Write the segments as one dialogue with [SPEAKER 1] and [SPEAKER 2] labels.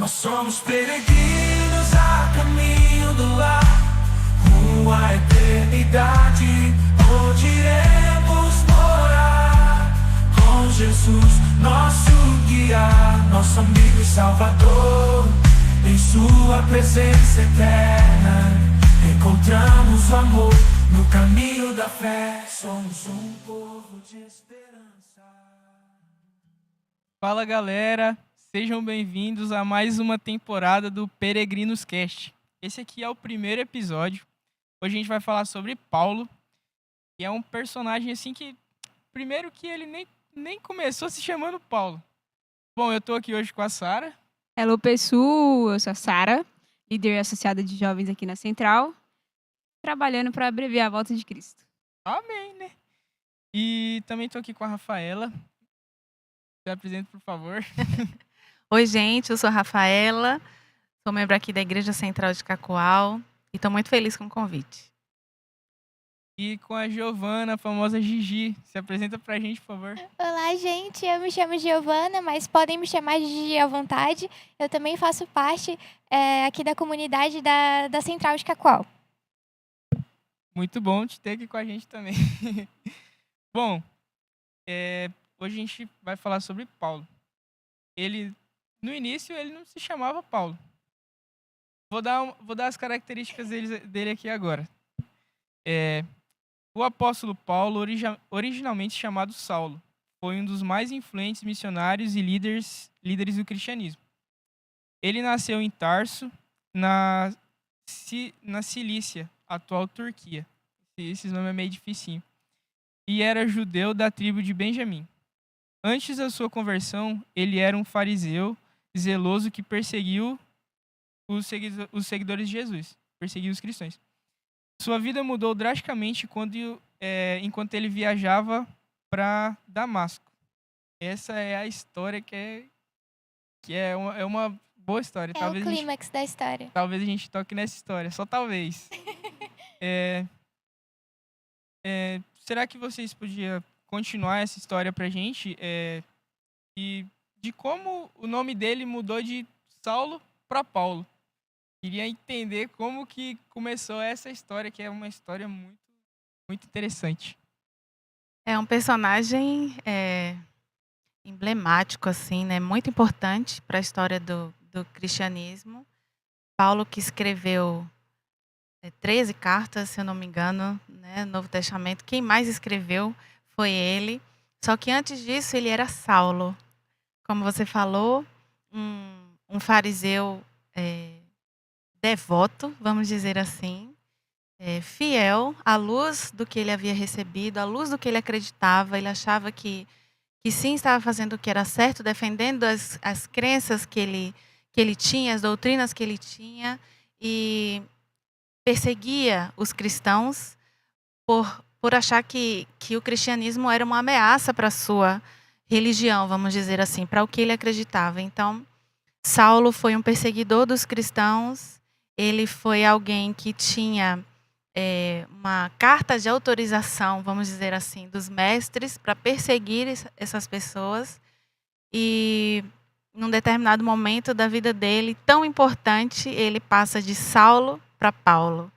[SPEAKER 1] Nós somos peregrinos a caminho do lar, rumo à eternidade, onde iremos morar com Jesus, nosso guia, nosso amigo e salvador. Em sua presença eterna encontramos o amor no caminho da fé. Somos um povo de esperança.
[SPEAKER 2] Fala, galera, sejam bem-vindos a mais uma temporada do Peregrinos Cast. Esse aqui é o primeiro episódio. Hoje a gente vai falar sobre Paulo, que é um personagem assim que, primeiro que ele nem começou se chamando Paulo. Bom, eu tô aqui hoje com a Sara.
[SPEAKER 3] Hello, pessoal! Eu sou a Sara, líder associada de jovens aqui na Central, trabalhando para abreviar a volta de Cristo.
[SPEAKER 2] Amém, né? E também tô aqui com a Rafaela. Se apresenta, por favor.
[SPEAKER 4] Oi, gente, eu sou a Rafaela, sou membro aqui da Igreja Central de Cacoal e estou muito feliz com o convite.
[SPEAKER 2] E com a Giovana, a famosa Gigi. Se apresenta pra gente, por favor.
[SPEAKER 5] Olá, gente. Eu me chamo Giovana, mas podem me chamar de Gigi à vontade. Eu também faço parte aqui da comunidade da Central de Cacoal.
[SPEAKER 2] Muito bom te ter aqui com a gente também. Bom, hoje a gente vai falar sobre Paulo. No início, ele não se chamava Paulo. Vou dar as características dele aqui agora. O apóstolo Paulo, originalmente chamado Saulo, foi um dos mais influentes missionários e líderes do cristianismo. Ele nasceu em Tarso, na Cilícia, atual Turquia. Esse nome é meio dificinho. E era judeu da tribo de Benjamim. Antes da sua conversão, ele era um fariseu zeloso que perseguiu os seguidores de Jesus, perseguiu os cristãos. Sua vida mudou drasticamente enquanto ele viajava para Damasco. Essa é a história que é uma boa história.
[SPEAKER 5] É o clímax da história.
[SPEAKER 2] Talvez a gente toque nessa história, só talvez. Será que vocês podiam continuar essa história pra gente? E de como o nome dele mudou de Saulo para Paulo. Queria entender como que começou essa história, que é uma história muito, muito interessante.
[SPEAKER 4] É um personagem emblemático, assim, né? Muito importante para a história do cristianismo. Paulo, que escreveu 13 cartas, se eu não me engano, né? No Novo Testamento. Quem mais escreveu foi ele. Só que antes disso, ele era Saulo. Como você falou, um fariseu devoto, vamos dizer assim, fiel à luz do que ele havia recebido, à luz do que ele acreditava. Ele achava que sim, estava fazendo o que era certo, defendendo as crenças que ele tinha, as doutrinas que ele tinha, e perseguia os cristãos por achar que o cristianismo era uma ameaça para a sua religião, vamos dizer assim, para o que ele acreditava. Então, Saulo foi um perseguidor dos cristãos. Ele foi alguém que tinha uma carta de autorização, vamos dizer assim, dos mestres para perseguir essas pessoas. E, num determinado momento da vida dele, tão importante, ele passa de Saulo para Paulo.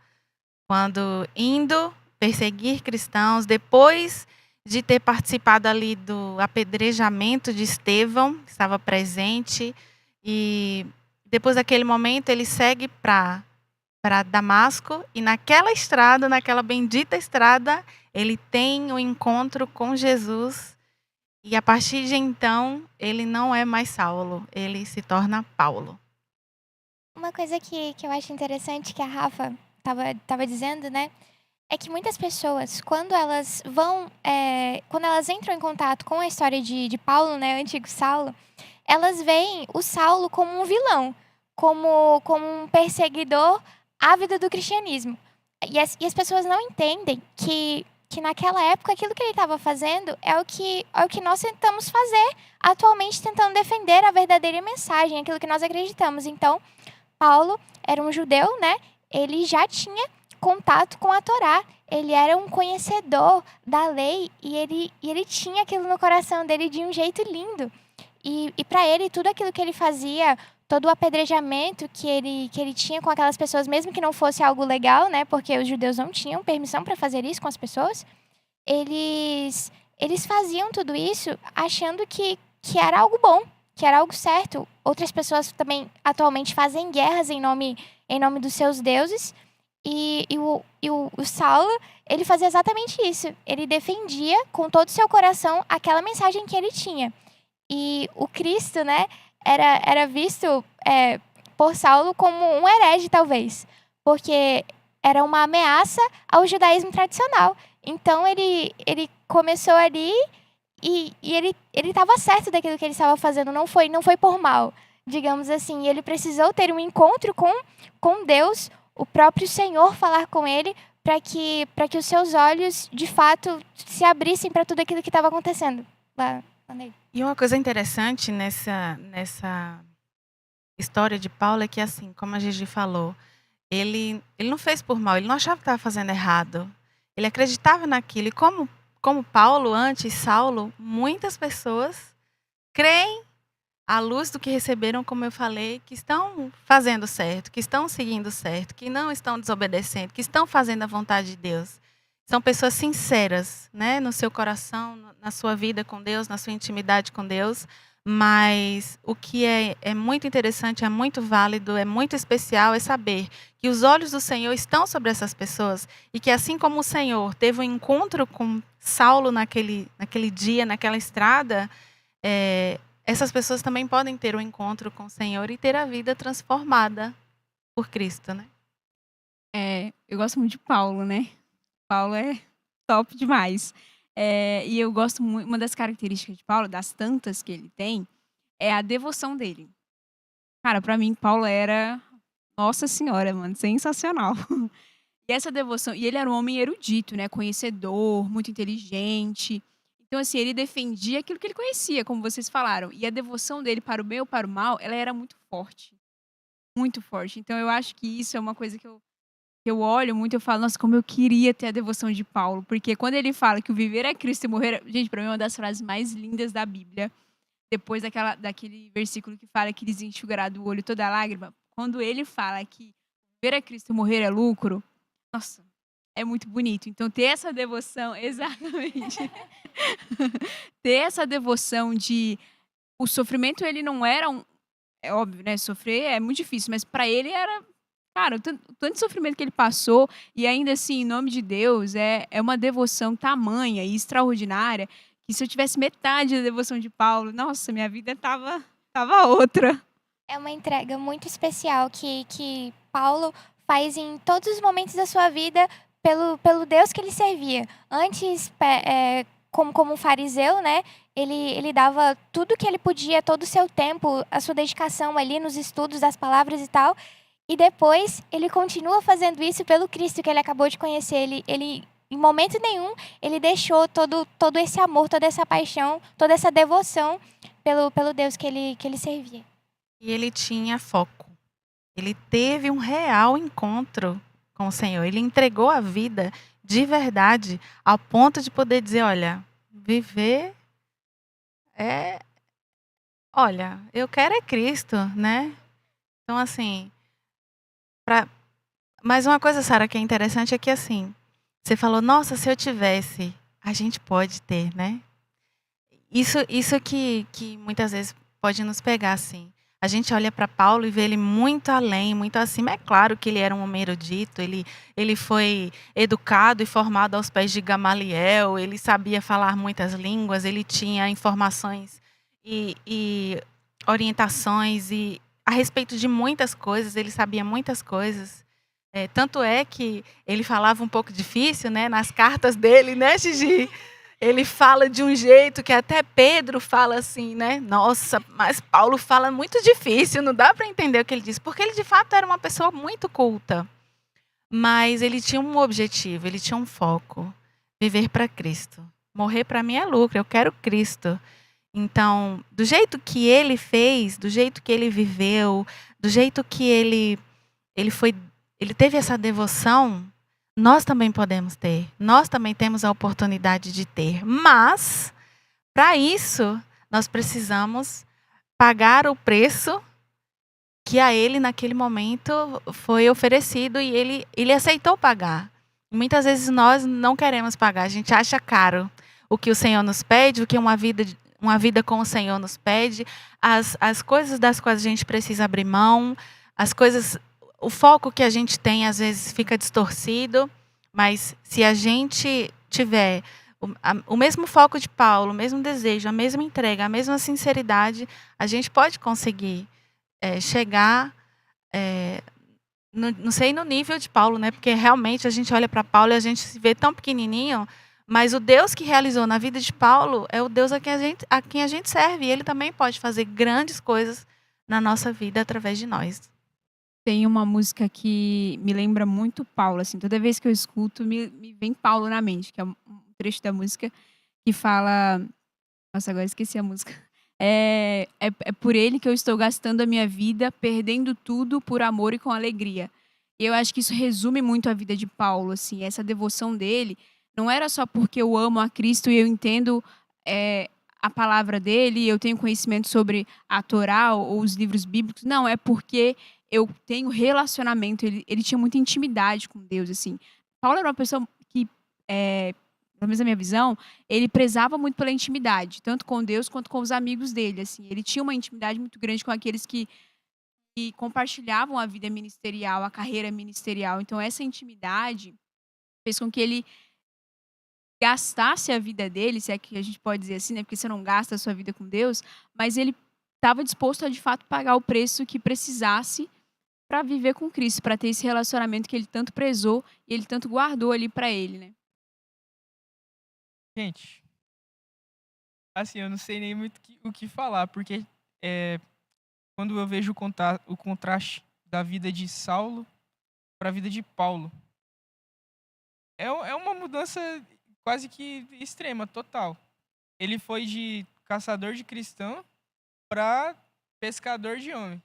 [SPEAKER 4] Quando indo perseguir cristãos, depois de ter participado ali do apedrejamento de Estevão, que estava presente, e depois daquele momento ele segue para Damasco, e naquela bendita estrada, ele tem um encontro com Jesus, e a partir de então, ele não é mais Saulo, ele se torna Paulo.
[SPEAKER 5] Uma coisa que eu acho interessante, que a Rafa estava dizendo, né? É que muitas pessoas, quando elas entram em contato com a história de Paulo, né, o antigo Saulo, elas veem o Saulo como um vilão, como um perseguidor ávido do cristianismo. E as pessoas não entendem que naquela época aquilo que ele estava fazendo é o que nós tentamos fazer atualmente, tentando defender a verdadeira mensagem, aquilo que nós acreditamos. Então, Paulo era um judeu, né? Ele já tinha contato com a Torá. Ele era um conhecedor da lei e ele tinha aquilo no coração dele de um jeito lindo. E para ele, tudo aquilo que ele fazia, todo o apedrejamento que ele tinha com aquelas pessoas, mesmo que não fosse algo legal, né? Porque os judeus não tinham permissão para fazer isso com as pessoas. Eles faziam tudo isso achando que era algo bom, que era algo certo. Outras pessoas também atualmente fazem guerras em nome dos seus deuses. E o Saulo, ele fazia exatamente isso. Ele defendia com todo o seu coração aquela mensagem que ele tinha. E o Cristo, né, era visto por Saulo como um herege, talvez. Porque era uma ameaça ao judaísmo tradicional. Então, ele começou ali e ele estava certo daquilo que ele estava fazendo. Não foi por mal, digamos assim. E ele precisou ter um encontro com Deus, o próprio Senhor falar com ele, para que os seus olhos, de fato, se abrissem para tudo aquilo que estava acontecendo lá nele.
[SPEAKER 4] E uma coisa interessante nessa história de Paulo é que, assim, como a Gigi falou, ele não fez por mal, ele não achava que estava fazendo errado. Ele acreditava naquilo. E como Paulo, antes Saulo, muitas pessoas creem à luz do que receberam, como eu falei, que estão fazendo certo, que estão seguindo certo, que não estão desobedecendo, que estão fazendo a vontade de Deus. São pessoas sinceras, né, no seu coração, na sua vida com Deus, na sua intimidade com Deus. Mas o que é muito interessante, é muito válido, é muito especial é saber que os olhos do Senhor estão sobre essas pessoas e que, assim como o Senhor teve um encontro com Saulo naquele dia, naquela estrada, essas pessoas também podem ter um encontro com o Senhor e ter a vida transformada por Cristo, né?
[SPEAKER 3] Eu gosto muito de Paulo, né? Paulo é top demais. E eu gosto muito, uma das características de Paulo, das tantas que ele tem, é a devoção dele. Cara, pra mim, Paulo era, nossa senhora, mano, sensacional. E essa devoção, e ele era um homem erudito, né, conhecedor, muito inteligente. Então, assim, ele defendia aquilo que ele conhecia, como vocês falaram. E a devoção dele para o bem ou para o mal, ela era muito forte. Muito forte. Então, eu acho que isso é uma coisa que eu olho muito, eu falo, nossa, como eu queria ter a devoção de Paulo. Porque quando ele fala que o viver é Cristo e morrer... Gente, para mim é uma das frases mais lindas da Bíblia. Depois daquele versículo que fala que lhes enxugará do olho toda lágrima. Quando ele fala que viver é Cristo e morrer é lucro, nossa, é muito bonito. Então, ter essa devoção... Exatamente. Ter essa devoção de... O sofrimento, ele não era um... É óbvio, né? Sofrer é muito difícil, mas para ele era... Cara, o tanto de sofrimento que ele passou, e ainda assim, em nome de Deus, é uma devoção tamanha e extraordinária, que se eu tivesse metade da devoção de Paulo, nossa, minha vida tava outra.
[SPEAKER 5] É uma entrega muito especial que Paulo faz em todos os momentos da sua vida pelo Deus que ele servia. Antes, como um fariseu, né? Ele dava tudo que ele podia, todo o seu tempo, a sua dedicação ali nos estudos das palavras e tal. E depois, ele continua fazendo isso pelo Cristo que ele acabou de conhecer. Ele em momento nenhum, ele deixou todo esse amor, toda essa paixão, toda essa devoção pelo Deus que ele servia.
[SPEAKER 4] E ele tinha foco. Ele teve um real encontro com o Senhor. Ele entregou a vida de verdade, ao ponto de poder dizer, olha, viver olha, eu quero é Cristo, né? Então, assim... Mas uma coisa, Sara, que é interessante é que, assim, você falou, nossa, se eu tivesse, a gente pode ter, né? Isso que muitas vezes pode nos pegar, assim. A gente olha para Paulo e vê ele muito além, muito acima. É claro que ele era um homem erudito, ele foi educado e formado aos pés de Gamaliel, ele sabia falar muitas línguas, ele tinha informações e orientações e a respeito de muitas coisas, ele sabia muitas coisas. Tanto é que ele falava um pouco difícil, né, nas cartas dele, né, Gigi? Ele fala de um jeito que até Pedro fala assim, né? Nossa, mas Paulo fala muito difícil, não dá para entender o que ele diz. Porque ele, de fato, era uma pessoa muito culta. Mas ele tinha um objetivo, ele tinha um foco. Viver para Cristo. Morrer para mim é lucro, eu quero Cristo. Então, do jeito que ele fez, do jeito que ele viveu, do jeito que ele teve essa devoção, nós também podemos ter. Nós também temos a oportunidade de ter. Mas, para isso, nós precisamos pagar o preço que a ele, naquele momento, foi oferecido e ele aceitou pagar. Muitas vezes nós não queremos pagar, a gente acha caro o que o Senhor nos pede, o que uma vida com o Senhor nos pede, as coisas das quais a gente precisa abrir mão, as coisas, o foco que a gente tem às vezes fica distorcido, mas se a gente tiver o mesmo foco de Paulo, o mesmo desejo, a mesma entrega, a mesma sinceridade, a gente pode conseguir chegar, não sei no nível de Paulo, né? Porque realmente a gente olha para Paulo e a gente se vê tão pequenininho, mas o Deus que realizou na vida de Paulo é o Deus a quem a gente serve. E ele também pode fazer grandes coisas na nossa vida através de nós.
[SPEAKER 3] Tem uma música que me lembra muito Paulo, assim, toda vez que eu escuto, me vem Paulo na mente, que é um trecho da música que fala... Nossa, agora esqueci a música. É por ele que eu estou gastando a minha vida, perdendo tudo por amor e com alegria. E eu acho que isso resume muito a vida de Paulo, assim, essa devoção dele. Não era só porque eu amo a Cristo e eu entendo a palavra dele, eu tenho conhecimento sobre a Torá ou os livros bíblicos. Não, é porque eu tenho relacionamento. Ele tinha muita intimidade com Deus, assim. Paulo era uma pessoa que, pelo menos na minha visão, ele prezava muito pela intimidade, tanto com Deus quanto com os amigos dele, assim. Ele tinha uma intimidade muito grande com aqueles que compartilhavam a vida ministerial, a carreira ministerial. Então, essa intimidade fez com que ele gastasse a vida dele, se é que a gente pode dizer assim, né? Porque você não gasta a sua vida com Deus, mas ele estava disposto a, de fato, pagar o preço que precisasse para viver com Cristo, para ter esse relacionamento que ele tanto prezou e ele tanto guardou ali para ele, né?
[SPEAKER 2] Gente, assim, eu não sei nem muito o que falar, porque quando eu vejo o contraste da vida de Saulo para a vida de Paulo, é uma mudança quase que extrema, total. Ele foi de caçador de cristão para pescador de homem.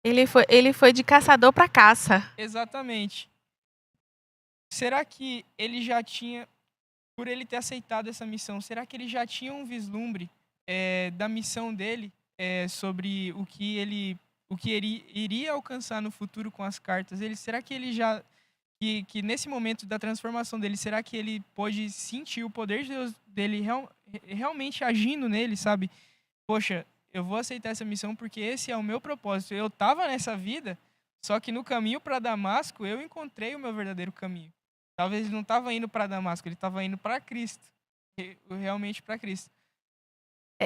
[SPEAKER 4] Ele foi de caçador para caça.
[SPEAKER 2] Exatamente. Será que ele já tinha, por ele ter aceitado essa missão, será que ele já tinha um vislumbre da missão dele, sobre o que ele iria alcançar no futuro com as cartas? Será que ele já que nesse momento da transformação dele, será que ele pôde sentir o poder de Deus dele realmente agindo nele, sabe? Poxa, eu vou aceitar essa missão porque esse é o meu propósito. Eu estava nessa vida, só que no caminho para Damasco eu encontrei o meu verdadeiro caminho. Talvez ele não estava indo para Damasco, ele estava indo para Cristo. Realmente para Cristo.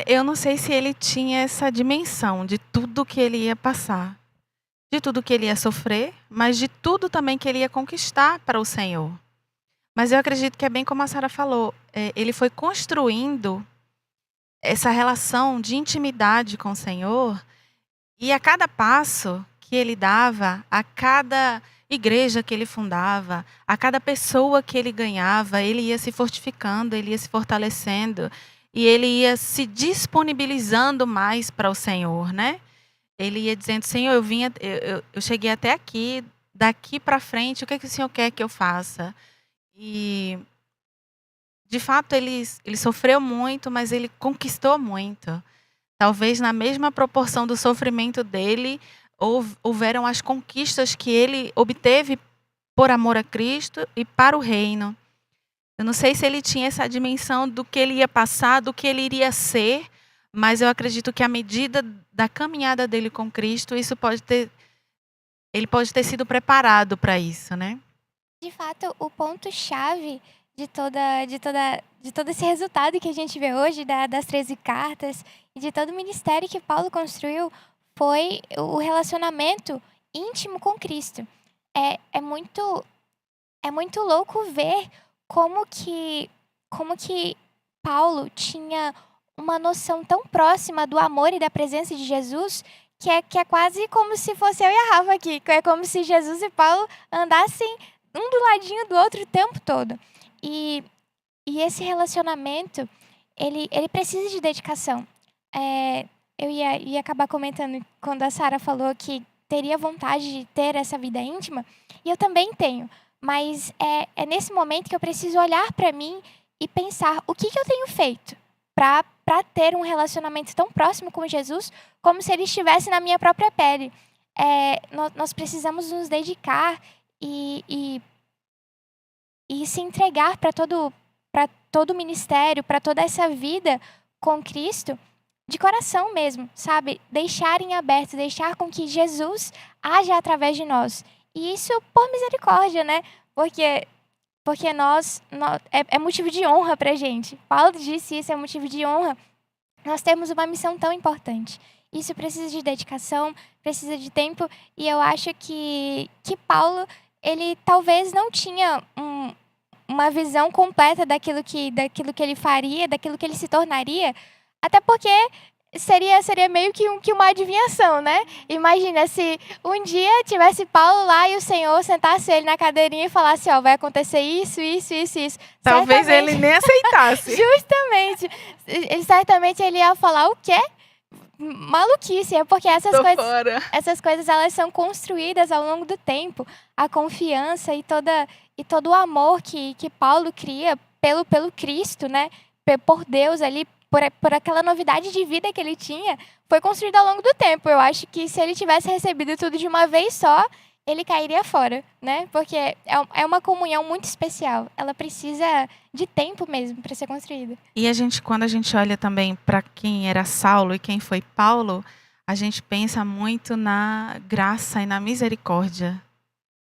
[SPEAKER 4] Eu não sei se ele tinha essa dimensão de tudo que ele ia passar, de tudo que ele ia sofrer, mas de tudo também que ele ia conquistar para o Senhor. Mas eu acredito que é bem como a Sara falou, ele foi construindo essa relação de intimidade com o Senhor, e a cada passo que ele dava, a cada igreja que ele fundava, a cada pessoa que ele ganhava, ele ia se fortificando, ele ia se fortalecendo, e ele ia se disponibilizando mais para o Senhor, né? Ele ia dizendo, Senhor, eu cheguei até aqui, daqui para frente, o que é que o Senhor quer que eu faça? E, de fato, ele sofreu muito, mas ele conquistou muito. Talvez na mesma proporção do sofrimento dele, houveram as conquistas que ele obteve por amor a Cristo e para o reino. Eu não sei se ele tinha essa dimensão do que ele ia passar, do que ele iria ser, mas eu acredito que à medida da caminhada dele com Cristo, ele pode ter sido preparado para isso, né?
[SPEAKER 5] De fato, o ponto-chave de todo esse resultado que a gente vê hoje, das 13 cartas, e de todo o ministério que Paulo construiu, foi o relacionamento íntimo com Cristo. É muito louco ver como que Paulo tinha uma noção tão próxima do amor e da presença de Jesus, que é quase como se fosse eu e a Rafa aqui. É como se Jesus e Paulo andassem um do ladinho do outro o tempo todo. E esse relacionamento, ele precisa de dedicação. Eu ia acabar comentando quando a Sara falou que teria vontade de ter essa vida íntima, e eu também tenho. Mas é nesse momento que eu preciso olhar para mim e pensar o que eu tenho feito para ter um relacionamento tão próximo com Jesus, como se ele estivesse na minha própria pele. nós precisamos nos dedicar e se entregar para todo o ministério, para toda essa vida com Cristo, de coração mesmo, sabe? Deixar em aberto, deixar com que Jesus haja através de nós. E isso por misericórdia, né? Porque é motivo de honra pra gente. Paulo disse isso, é motivo de honra. Nós temos uma missão tão importante. Isso precisa de dedicação, precisa de tempo. E eu acho que Paulo, ele talvez não tinha uma visão completa daquilo que ele faria, daquilo que ele se tornaria. Até porque seria meio que uma adivinhação, né? Imagina se um dia tivesse Paulo lá e o Senhor sentasse ele na cadeirinha e falasse, ó, vai acontecer isso, isso, isso, isso.
[SPEAKER 4] Talvez
[SPEAKER 5] Certamente-
[SPEAKER 4] ele nem aceitasse.
[SPEAKER 5] Justamente. Certamente ele ia falar o quê? Maluquice, é porque
[SPEAKER 4] Tô fora.
[SPEAKER 5] essas coisas elas são construídas ao longo do tempo. A confiança e todo o amor que Paulo cria pelo Cristo, né? Por Deus ali, por aquela novidade de vida que ele tinha, foi construído ao longo do tempo. Eu acho que se ele tivesse recebido tudo de uma vez só, ele cairia fora, né? Porque é uma comunhão muito especial. Ela precisa de tempo mesmo para ser construída.
[SPEAKER 4] E quando a gente olha também para quem era Saulo e quem foi Paulo, a gente pensa muito na graça e na misericórdia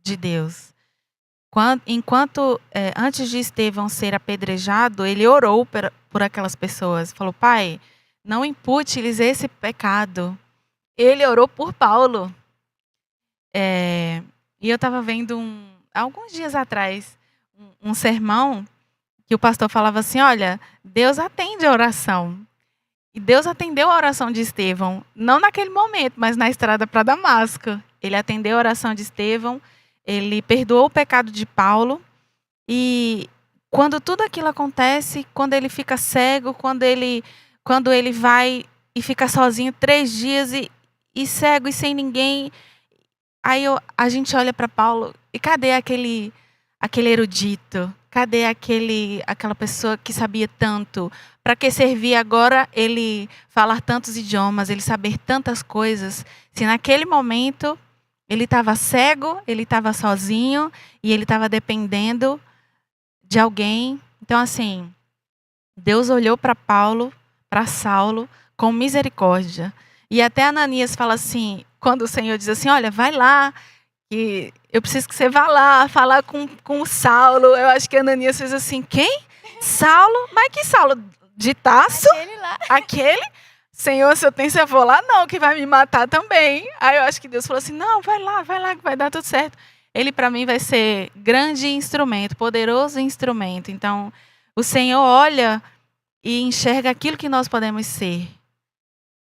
[SPEAKER 4] de Deus. Antes de Estevão ser apedrejado, ele orou por aquelas pessoas. Falou, Pai, não impute-lhes esse pecado. Ele orou por Paulo. E eu estava vendo alguns dias atrás um sermão que o pastor falava assim, olha, Deus atende a oração. E Deus atendeu a oração de Estevão, não naquele momento, mas na estrada para Damasco. Ele atendeu a oração de Estevão, ele perdoou o pecado de Paulo. E quando tudo aquilo acontece, quando ele fica cego, quando ele vai e fica sozinho 3 dias e cego e sem ninguém, aí a gente olha para Paulo e cadê aquele erudito? Cadê aquela pessoa que sabia tanto? Para que servia agora ele falar tantos idiomas, ele saber tantas coisas? Se naquele momento ele estava cego, ele estava sozinho e ele estava dependendo de alguém. Então, assim, Deus olhou para Paulo, para Saulo, com misericórdia. E até Ananias fala assim, quando o Senhor diz assim, olha, vai lá, que eu preciso que você vá lá falar com o Saulo. Eu acho que Ananias fez assim, quem? Saulo? Mas que Saulo? De Tarso?
[SPEAKER 5] Ele lá.
[SPEAKER 4] Aquele? Senhor, se eu vou lá não, que vai me matar também. Aí eu acho que Deus falou assim, não, vai lá, que vai dar tudo certo. Ele para mim vai ser grande instrumento, poderoso instrumento. Então, o Senhor olha e enxerga aquilo que nós podemos ser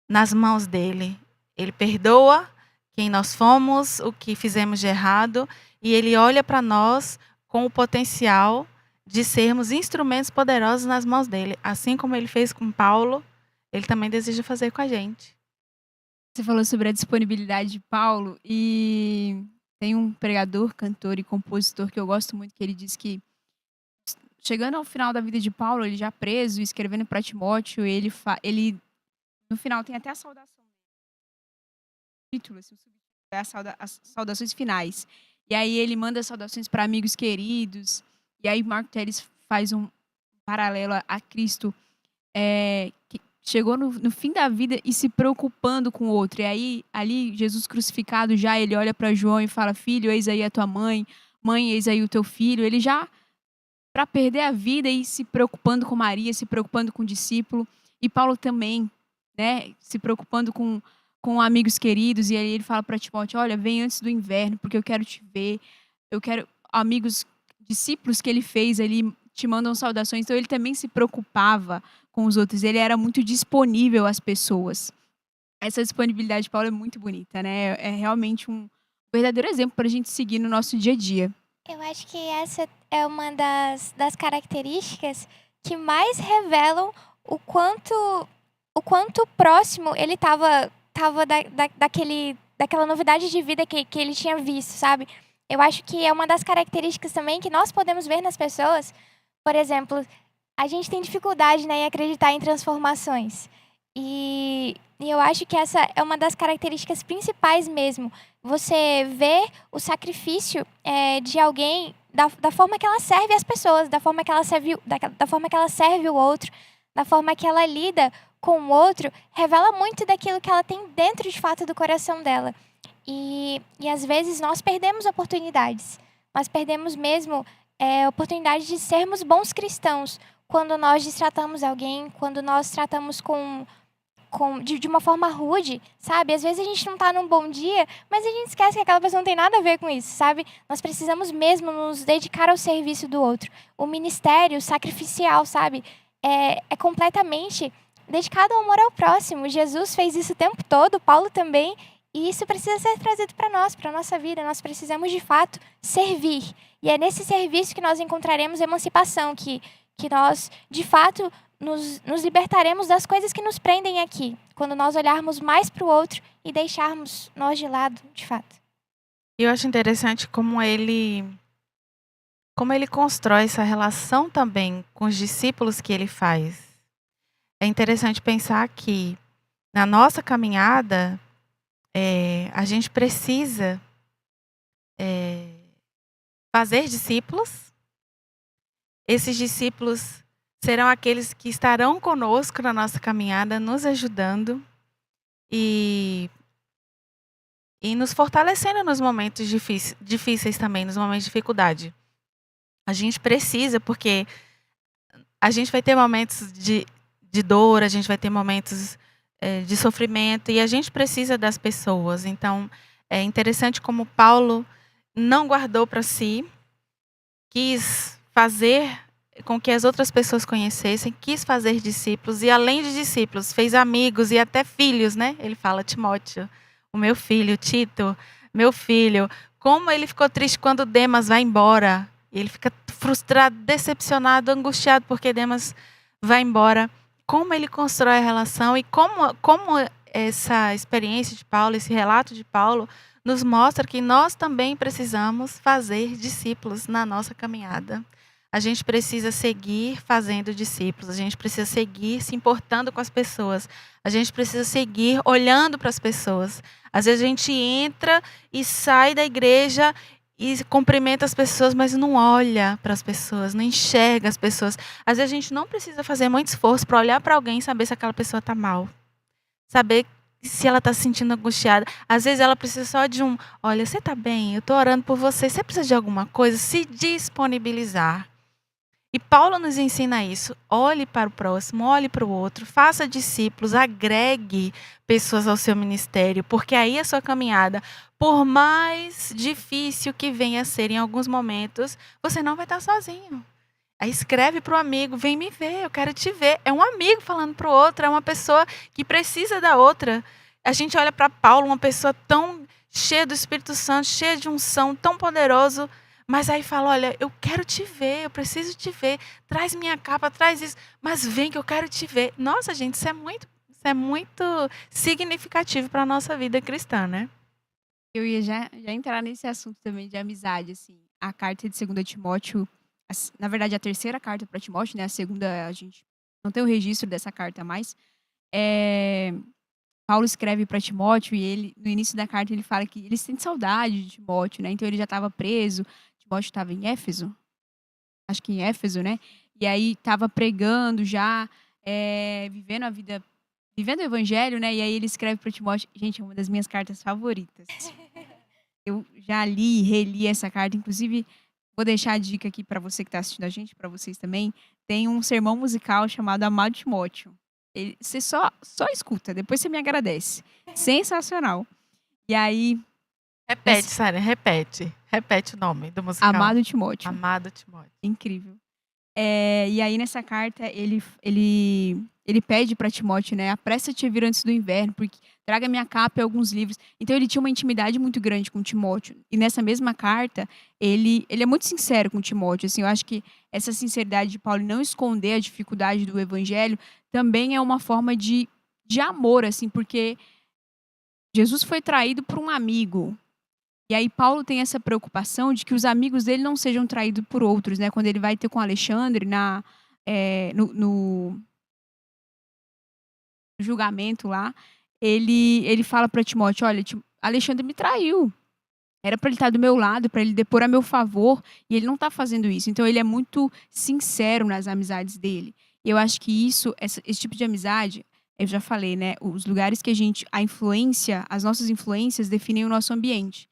[SPEAKER 4] nas mãos dele. Ele perdoa quem nós fomos, o que fizemos de errado, e ele olha para nós com o potencial de sermos instrumentos poderosos nas mãos dele. Assim como ele fez com Paulo, ele também deseja fazer com a gente.
[SPEAKER 3] Você falou sobre a disponibilidade de Paulo e tem um pregador, cantor e compositor que eu gosto muito, que ele diz que chegando ao final da vida de Paulo, ele já preso, escrevendo para Timóteo, ele no final tem até a saudação. Título, assim, as saudações finais. E aí ele manda saudações para amigos queridos. E aí Marco Teres faz um paralelo a Cristo, que chegou no fim da vida e se preocupando com o outro. E aí, ali, Jesus crucificado, já ele olha para João e fala, filho, eis aí a tua mãe, mãe, eis aí o teu filho. Ele já, para perder a vida e se preocupando com Maria, se preocupando com o discípulo. E Paulo também, né, se preocupando com amigos queridos. E aí ele fala para Timóteo, olha, vem antes do inverno, porque eu quero te ver. Eu quero amigos, discípulos que ele fez ali, te mandam saudações. Então ele também se preocupava com os outros. Ele era muito disponível às pessoas. Essa disponibilidade de Paulo é muito bonita, né? É realmente um verdadeiro exemplo para a gente seguir no nosso dia a dia.
[SPEAKER 5] Eu acho que essa é uma das características que mais revelam o quanto próximo ele estava daquela novidade de vida que ele tinha visto, sabe? Eu acho que é uma das características também que nós podemos ver nas pessoas. Por exemplo, a gente tem dificuldade, né, em acreditar em transformações. E eu acho que essa é uma das características principais mesmo. Você vê o sacrifício de alguém da forma que ela serve as pessoas, da forma que ela serve, da forma que ela serve o outro, da forma que ela lida com o outro, revela muito daquilo que ela tem dentro de fato do coração dela. E às vezes nós perdemos oportunidades. Nós perdemos mesmo oportunidade de sermos bons cristãos quando nós destratamos alguém, quando nós tratamos de uma forma rude, sabe? Às vezes a gente não tá num bom dia, mas a gente esquece que aquela pessoa não tem nada a ver com isso, sabe? Nós precisamos mesmo nos dedicar ao serviço do outro. O ministério sacrificial, sabe? É completamente dedicado ao amor ao próximo. Jesus fez isso o tempo todo, Paulo também, e isso precisa ser trazido para nós, para a nossa vida. Nós precisamos, de fato, servir. E é nesse serviço que nós encontraremos emancipação, que nós, de fato, nos libertaremos das coisas que nos prendem aqui, quando nós olharmos mais para o outro e deixarmos nós de lado, de fato.
[SPEAKER 4] E eu acho interessante como ele constrói essa relação também com os discípulos que ele faz. É interessante pensar que na nossa caminhada a gente precisa fazer discípulos. Esses discípulos serão aqueles que estarão conosco na nossa caminhada, nos ajudando e nos fortalecendo nos momentos difíceis também, nos momentos de dificuldade. A gente precisa, porque a gente vai ter momentos de dor, a gente vai ter momentos de sofrimento, e a gente precisa das pessoas. Então, é interessante como Paulo não guardou para si, quis fazer com que as outras pessoas conhecessem, quis fazer discípulos, e além de discípulos, fez amigos e até filhos, né? Ele fala, Timóteo, o meu filho, Tito, meu filho. Como ele ficou triste quando Demas vai embora. Ele fica frustrado, decepcionado, angustiado porque Demas vai embora. Como ele constrói a relação e como essa experiência de Paulo, esse relato de Paulo, nos mostra que nós também precisamos fazer discípulos na nossa caminhada. A gente precisa seguir fazendo discípulos, a gente precisa seguir se importando com as pessoas, a gente precisa seguir olhando para as pessoas. Às vezes a gente entra e sai da igreja e cumprimenta as pessoas, mas não olha para as pessoas, não enxerga as pessoas. Às vezes a gente não precisa fazer muito esforço para olhar para alguém e saber se aquela pessoa está mal. Saber se ela está se sentindo angustiada. Às vezes ela precisa só de olha, você está bem? Eu estou orando por você. Você precisa de alguma coisa? Se disponibilizar. E Paulo nos ensina isso. Olhe para o próximo, olhe para o outro, faça discípulos, agregue pessoas ao seu ministério, porque aí a sua caminhada, por mais difícil que venha a ser em alguns momentos, você não vai estar sozinho. Aí escreve para o amigo, vem me ver, eu quero te ver. É um amigo falando para o outro, é uma pessoa que precisa da outra. A gente olha para Paulo, uma pessoa tão cheia do Espírito Santo, cheia de unção, tão poderoso, mas aí fala, olha, eu quero te ver, eu preciso te ver, traz minha capa, traz isso, mas vem que eu quero te ver. Nossa, gente, isso é muito significativo para a nossa vida cristã, né?
[SPEAKER 3] Eu ia já entrar nesse assunto também de amizade, assim. A carta de 2 Timóteo, na verdade, a terceira carta para Timóteo, né? A segunda, a gente não tem o registro dessa carta mais. Paulo escreve para Timóteo e ele, no início da carta, ele fala que ele sente saudade de Timóteo, né? Então ele já estava preso. Timóteo estava em Éfeso, acho que em Éfeso, né? E aí estava pregando já, vivendo a vida, vivendo o evangelho, né? E aí ele escreve para Timóteo, gente, é uma das minhas cartas favoritas. Eu já li e reli essa carta, inclusive vou deixar a dica aqui para você que está assistindo a gente, para vocês também. Tem um sermão musical chamado Amado Timóteo. Você só escuta, depois você me agradece. Sensacional. E aí...
[SPEAKER 4] Repete, Sara, repete. Repete o nome do musical.
[SPEAKER 3] Amado Timóteo.
[SPEAKER 4] Amado Timóteo.
[SPEAKER 3] Incrível. E aí, nessa carta, ele pede para Timóteo, né? Apressa-te a vir antes do inverno, porque traga minha capa e alguns livros. Então, ele tinha uma intimidade muito grande com Timóteo. E nessa mesma carta, ele é muito sincero com Timóteo. Assim, eu acho que essa sinceridade de Paulo, não esconder a dificuldade do evangelho, também é uma forma de amor, assim, porque Jesus foi traído por um amigo. E aí Paulo tem essa preocupação de que os amigos dele não sejam traídos por outros, né? Quando ele vai ter com Alexandre no julgamento lá, ele fala para Timóteo: olha, Alexandre me traiu. Era para ele estar do meu lado, para ele depor a meu favor, e ele não está fazendo isso. Então, ele é muito sincero nas amizades dele. E eu acho que esse tipo de amizade, eu já falei, né? Os lugares que as nossas influências definem o nosso ambiente.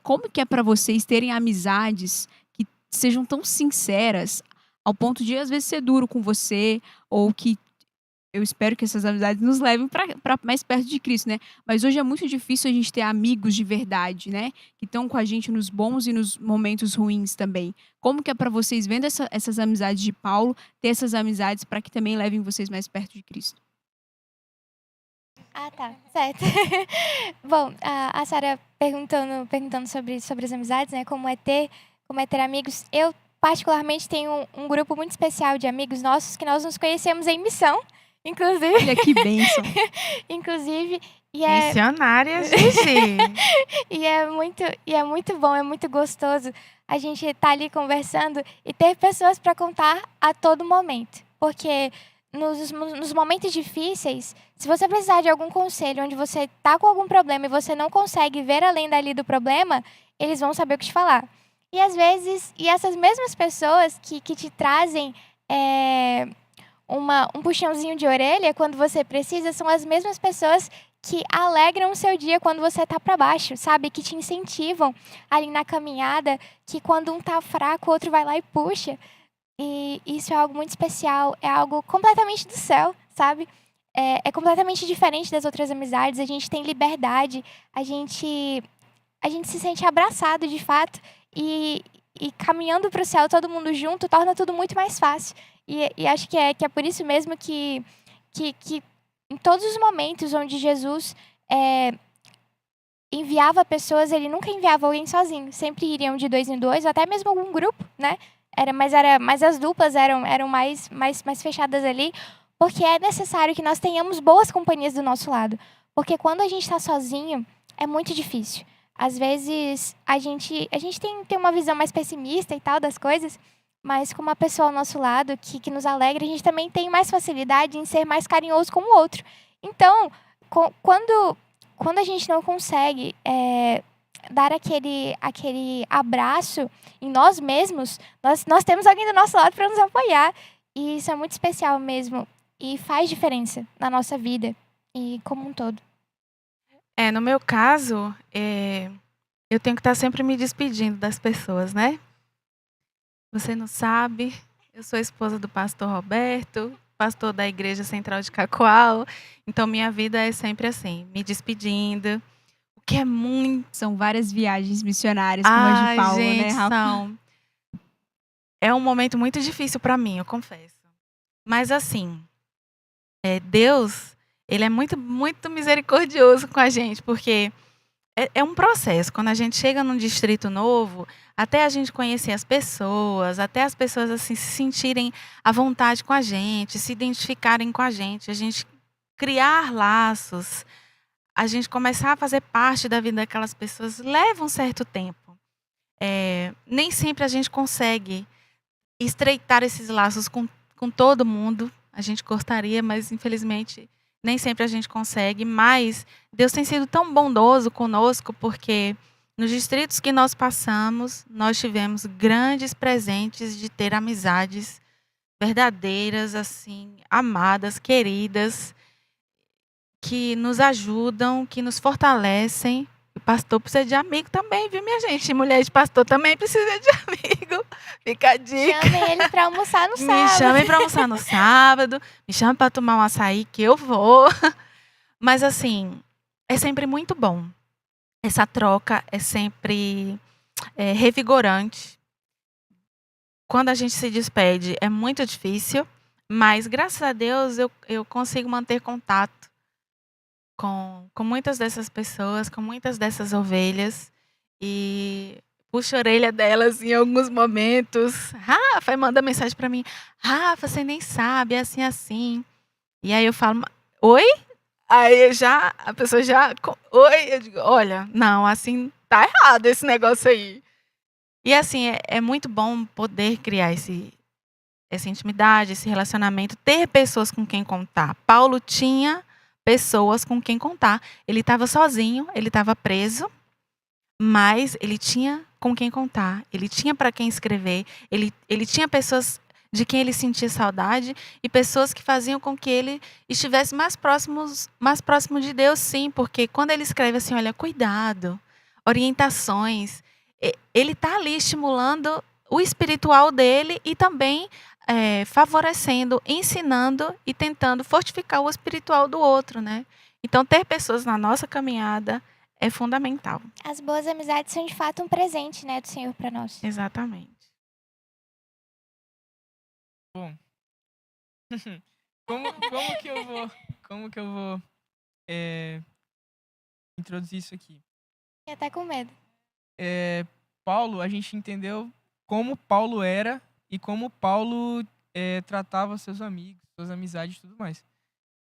[SPEAKER 3] Como que é para vocês terem amizades que sejam tão sinceras, ao ponto de, às vezes, ser duro com você, ou que eu espero que essas amizades nos levem para mais perto de Cristo, né? Mas hoje é muito difícil a gente ter amigos de verdade, né? Que estão com a gente nos bons e nos momentos ruins também. Como que é para vocês, vendo essas amizades de Paulo, ter essas amizades para que também levem vocês mais perto de Cristo?
[SPEAKER 5] Ah, tá. Certo. Bom, a Sara perguntando sobre as amizades, né? Como é ter amigos. Eu, particularmente, tenho um grupo muito especial de amigos nossos que nós nos conhecemos em missão, inclusive.
[SPEAKER 3] Olha que bênção.
[SPEAKER 5] Inclusive, e é,
[SPEAKER 4] Missionária Gigi.
[SPEAKER 5] e é muito bom, é muito gostoso a gente estar ali conversando e ter pessoas para contar a todo momento. Porque nos momentos difíceis, se você precisar de algum conselho, onde você está com algum problema e você não consegue ver além dali do problema, eles vão saber o que te falar. E às vezes, essas mesmas pessoas que te trazem um puxãozinho de orelha quando você precisa, são as mesmas pessoas que alegram o seu dia quando você tá para baixo, sabe? Que te incentivam ali na caminhada, que quando um tá fraco, o outro vai lá e puxa. E isso é algo muito especial, é algo completamente do céu, sabe? É completamente diferente das outras amizades, a gente tem liberdade, a gente se sente abraçado de fato, e caminhando para o céu todo mundo junto torna tudo muito mais fácil. E acho que é por isso mesmo que em todos os momentos onde Jesus enviava pessoas, ele nunca enviava alguém sozinho. Sempre iriam de 2 em 2, ou até mesmo algum grupo, né? Mas as duplas eram mais fechadas ali, porque é necessário que nós tenhamos boas companhias do nosso lado. Porque quando a gente está sozinho, é muito difícil. Às vezes, a gente tem uma visão mais pessimista e tal das coisas, mas com uma pessoa ao nosso lado que nos alegra, a gente também tem mais facilidade em ser mais carinhoso com o outro. Então, quando a gente não consegue dar aquele abraço em nós mesmos, nós temos alguém do nosso lado para nos apoiar. E isso é muito especial mesmo. E faz diferença na nossa vida e como um todo.
[SPEAKER 4] No meu caso, eu tenho que estar sempre me despedindo das pessoas, né? Você não sabe, eu sou esposa do pastor Roberto, pastor da Igreja Central de Cacoal. Então, minha vida é sempre assim, me despedindo. O que é muito...
[SPEAKER 3] São várias viagens missionárias, como a de Paulo,
[SPEAKER 4] gente,
[SPEAKER 3] né, Rafa?
[SPEAKER 4] são. É um momento muito difícil para mim, eu confesso. Mas assim, Deus, ele é muito, muito misericordioso com a gente, porque é um processo. Quando a gente chega num distrito novo, até a gente conhecer as pessoas, até as pessoas assim se sentirem à vontade com a gente, se identificarem com a gente criar laços, a gente começar a fazer parte da vida daquelas pessoas, leva um certo tempo. Nem sempre a gente consegue estreitar esses laços com todo mundo. A gente gostaria, mas infelizmente nem sempre a gente consegue. Mas Deus tem sido tão bondoso conosco, porque nos distritos que nós passamos, nós tivemos grandes presentes de ter amizades verdadeiras, assim, amadas, queridas, que nos ajudam, que nos fortalecem. O pastor precisa de amigo também, viu, minha gente? Mulher de pastor também precisa de amigo. Fica a dica.
[SPEAKER 5] Chamem ele para almoçar no sábado.
[SPEAKER 4] Me chamem para almoçar no sábado, me chamem para tomar um açaí que eu vou. Mas assim, é sempre muito bom. Essa troca é sempre revigorante. Quando a gente se despede é muito difícil, mas graças a Deus eu consigo manter contato com muitas dessas pessoas, com muitas dessas ovelhas, e puxo a orelha delas em alguns momentos. Rafa, manda mensagem para mim. Rafa, você nem sabe, é assim, assim. E aí eu falo, oi? Aí a pessoa já, oi? Eu digo, olha, não, assim, tá errado esse negócio aí. E assim, é muito bom poder criar essa intimidade, esse relacionamento, ter pessoas com quem contar. Paulo tinha pessoas com quem contar. Ele estava sozinho, ele estava preso, mas ele tinha com quem contar. Ele tinha para quem escrever. Ele tinha pessoas de quem ele sentia saudade e pessoas que faziam com que ele estivesse mais próximo de Deus, sim, porque quando ele escreve assim, olha, cuidado, orientações, ele está ali estimulando o espiritual dele e também favorecendo, ensinando e tentando fortificar o espiritual do outro, né? Então, ter pessoas na nossa caminhada é fundamental.
[SPEAKER 5] As boas amizades são de fato um presente, né, do Senhor para nós.
[SPEAKER 4] Exatamente.
[SPEAKER 2] Bom. Como que eu vou introduzir isso aqui?
[SPEAKER 5] Fiquei até com medo.
[SPEAKER 2] Paulo, a gente entendeu como Paulo era e como Paulo tratava seus amigos, suas amizades e tudo mais.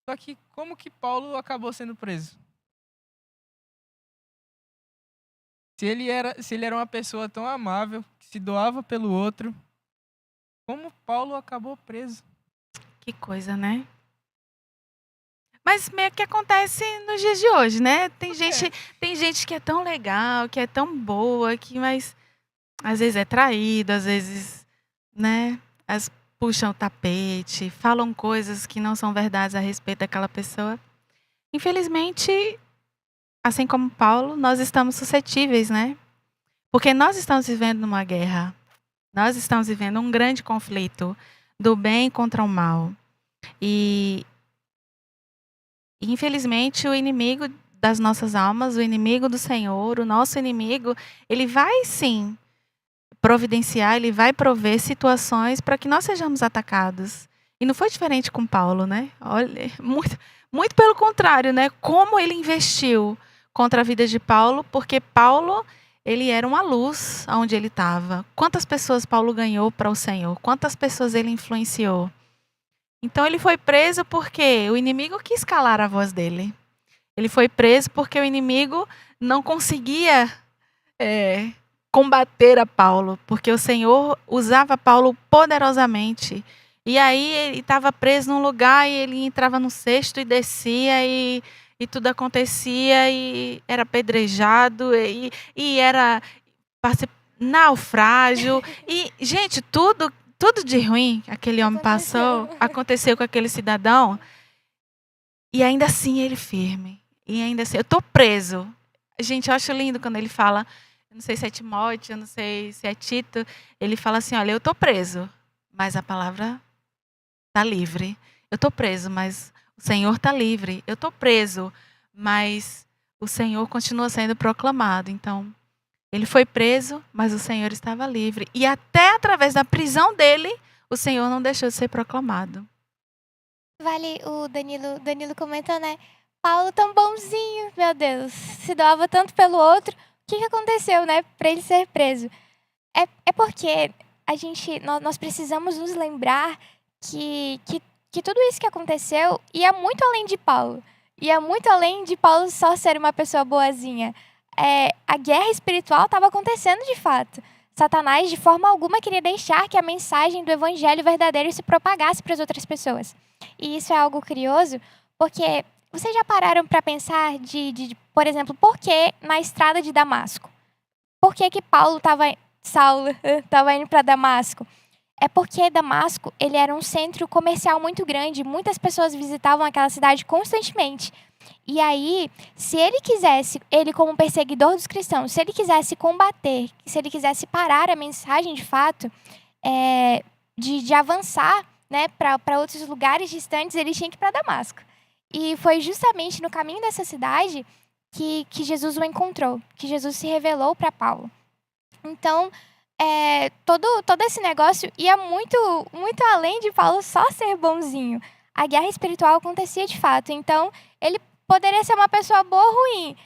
[SPEAKER 2] Só que como que Paulo acabou sendo preso? Se ele era uma pessoa tão amável, que se doava pelo outro, como Paulo acabou preso?
[SPEAKER 4] Que coisa, né? Mas meio que acontece nos dias de hoje, né? Tem gente que é tão legal, que é tão boa, mas às vezes é traído, às vezes, né? Puxam o tapete, falam coisas que não são verdades a respeito daquela pessoa. Infelizmente, assim como Paulo, nós estamos suscetíveis, né? Porque nós estamos vivendo numa guerra. Nós estamos vivendo um grande conflito do bem contra o mal. E infelizmente, o inimigo das nossas almas, o inimigo do Senhor, o nosso inimigo, ele vai sim providenciar, ele vai prover situações para que nós sejamos atacados. E não foi diferente com Paulo, né? Olha, muito pelo contrário, né? Como ele investiu contra a vida de Paulo, porque Paulo, ele era uma luz onde ele estava. Quantas pessoas Paulo ganhou para o Senhor? Quantas pessoas ele influenciou? Então ele foi preso porque o inimigo quis calar a voz dele. Ele foi preso porque o inimigo não conseguia combater a Paulo, porque o Senhor usava Paulo poderosamente. E aí ele estava preso num lugar e ele entrava no cesto e descia e tudo acontecia e era apedrejado e era naufrágio. E, gente, tudo de ruim que aquele homem passou, aconteceu com aquele cidadão. E ainda assim ele firme. E ainda assim, eu estou preso. Gente, eu acho lindo quando ele fala, eu não sei se é Timóteo, eu não sei se é Tito, ele fala assim, olha, eu estou preso, mas a palavra está livre. Eu estou preso, mas o Senhor está livre. Eu estou preso, mas o Senhor continua sendo proclamado. Então, ele foi preso, mas o Senhor estava livre. E até através da prisão dele, o Senhor não deixou de ser proclamado.
[SPEAKER 5] Vale o Danilo comentou, né? Paulo tão bonzinho, meu Deus. Se doava tanto pelo outro. O que aconteceu, né? Para ele ser preso. É porque nós precisamos nos lembrar que tudo isso que aconteceu ia muito além de Paulo. Ia muito além de Paulo só ser uma pessoa boazinha. A guerra espiritual estava acontecendo de fato. Satanás, de forma alguma, queria deixar que a mensagem do evangelho verdadeiro se propagasse para as outras pessoas. E isso é algo curioso, porque vocês já pararam para pensar por exemplo, por que na estrada de Damasco? Por que Saulo estava indo para Damasco? É porque Damasco ele era um centro comercial muito grande, muitas pessoas visitavam aquela cidade constantemente. E aí, se ele como perseguidor dos cristãos, se ele quisesse combater, se ele quisesse parar a mensagem de fato, de avançar, né, para outros lugares distantes, ele tinha que ir para Damasco. E foi justamente no caminho dessa cidade que Jesus o encontrou, que Jesus se revelou para Paulo. Então, todo esse negócio ia muito, muito além de Paulo só ser bonzinho. A guerra espiritual acontecia de fato. Então, ele poderia ser uma pessoa boa ou ruim.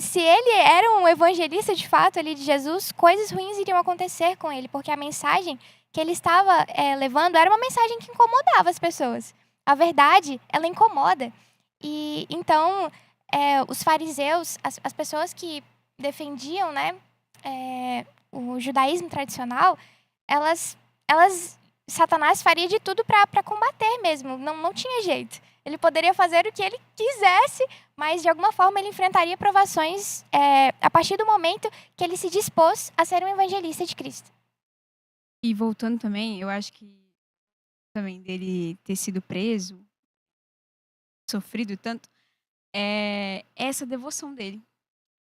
[SPEAKER 5] Se ele era um evangelista de fato ali de Jesus, coisas ruins iriam acontecer com ele, porque a mensagem que ele estava levando era uma mensagem que incomodava as pessoas. A verdade, ela incomoda. E então, os fariseus, as pessoas que defendiam, né, o judaísmo tradicional, elas Satanás faria de tudo para combater mesmo. Não tinha jeito. Ele poderia fazer o que ele quisesse, mas de alguma forma ele enfrentaria provações a partir do momento que ele se dispôs a ser um evangelista de Cristo.
[SPEAKER 3] E voltando também, eu acho que também dele ter sido preso, sofrido tanto, é essa devoção dele.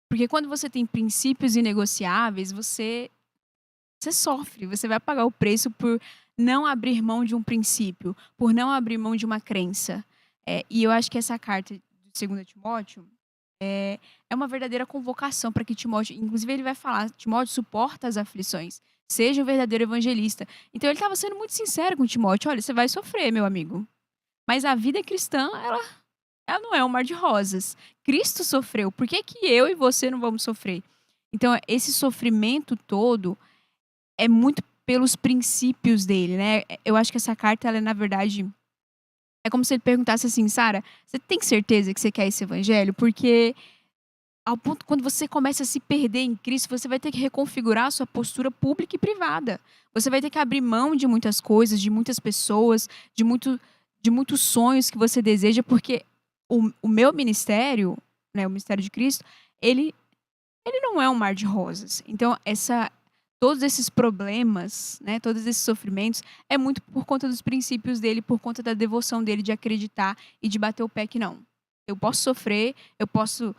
[SPEAKER 3] Porque quando você tem princípios inegociáveis, você sofre, você vai pagar o preço por não abrir mão de um princípio, por não abrir mão de uma crença. E eu acho que essa carta de 2 Timóteo é uma verdadeira convocação para que Timóteo, inclusive ele vai falar, Timóteo suporta as aflições, seja um verdadeiro evangelista. Então ele estava sendo muito sincero com Timóteo, olha, você vai sofrer, meu amigo. Mas a vida cristã, ela não é um mar de rosas. Cristo sofreu, por que eu e você não vamos sofrer? Então esse sofrimento todo é muito pelos princípios dele, né? Eu acho que essa carta, ela é, na verdade, é como se ele perguntasse assim, Sara, você tem certeza que você quer esse evangelho? Porque ao ponto, quando você começa a se perder em Cristo, você vai ter que reconfigurar a sua postura pública e privada. Você vai ter que abrir mão de muitas coisas, de muitas pessoas, de muitos sonhos que você deseja, porque o meu ministério, né, o ministério de Cristo, ele não é um mar de rosas. Então, todos esses problemas, né, todos esses sofrimentos, é muito por conta dos princípios dele, por conta da devoção dele de acreditar e de bater o pé que não. Eu posso sofrer, eu posso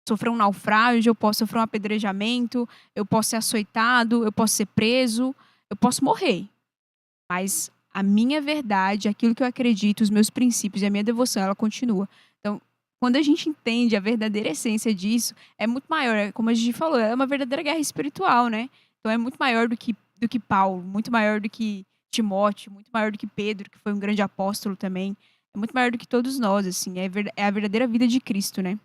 [SPEAKER 3] sofrer um naufrágio, eu posso sofrer um apedrejamento, eu posso ser açoitado, eu posso ser preso, eu posso morrer. Mas a minha verdade, aquilo que eu acredito, os meus princípios e a minha devoção, ela continua. Então, quando a gente entende a verdadeira essência disso, é muito maior. Como a gente falou, é uma verdadeira guerra espiritual, né? Então, é muito maior do que Paulo, muito maior do que Timóteo, muito maior do que Pedro, que foi um grande apóstolo também. É muito maior do que todos nós, assim. É a verdadeira vida de Cristo, né?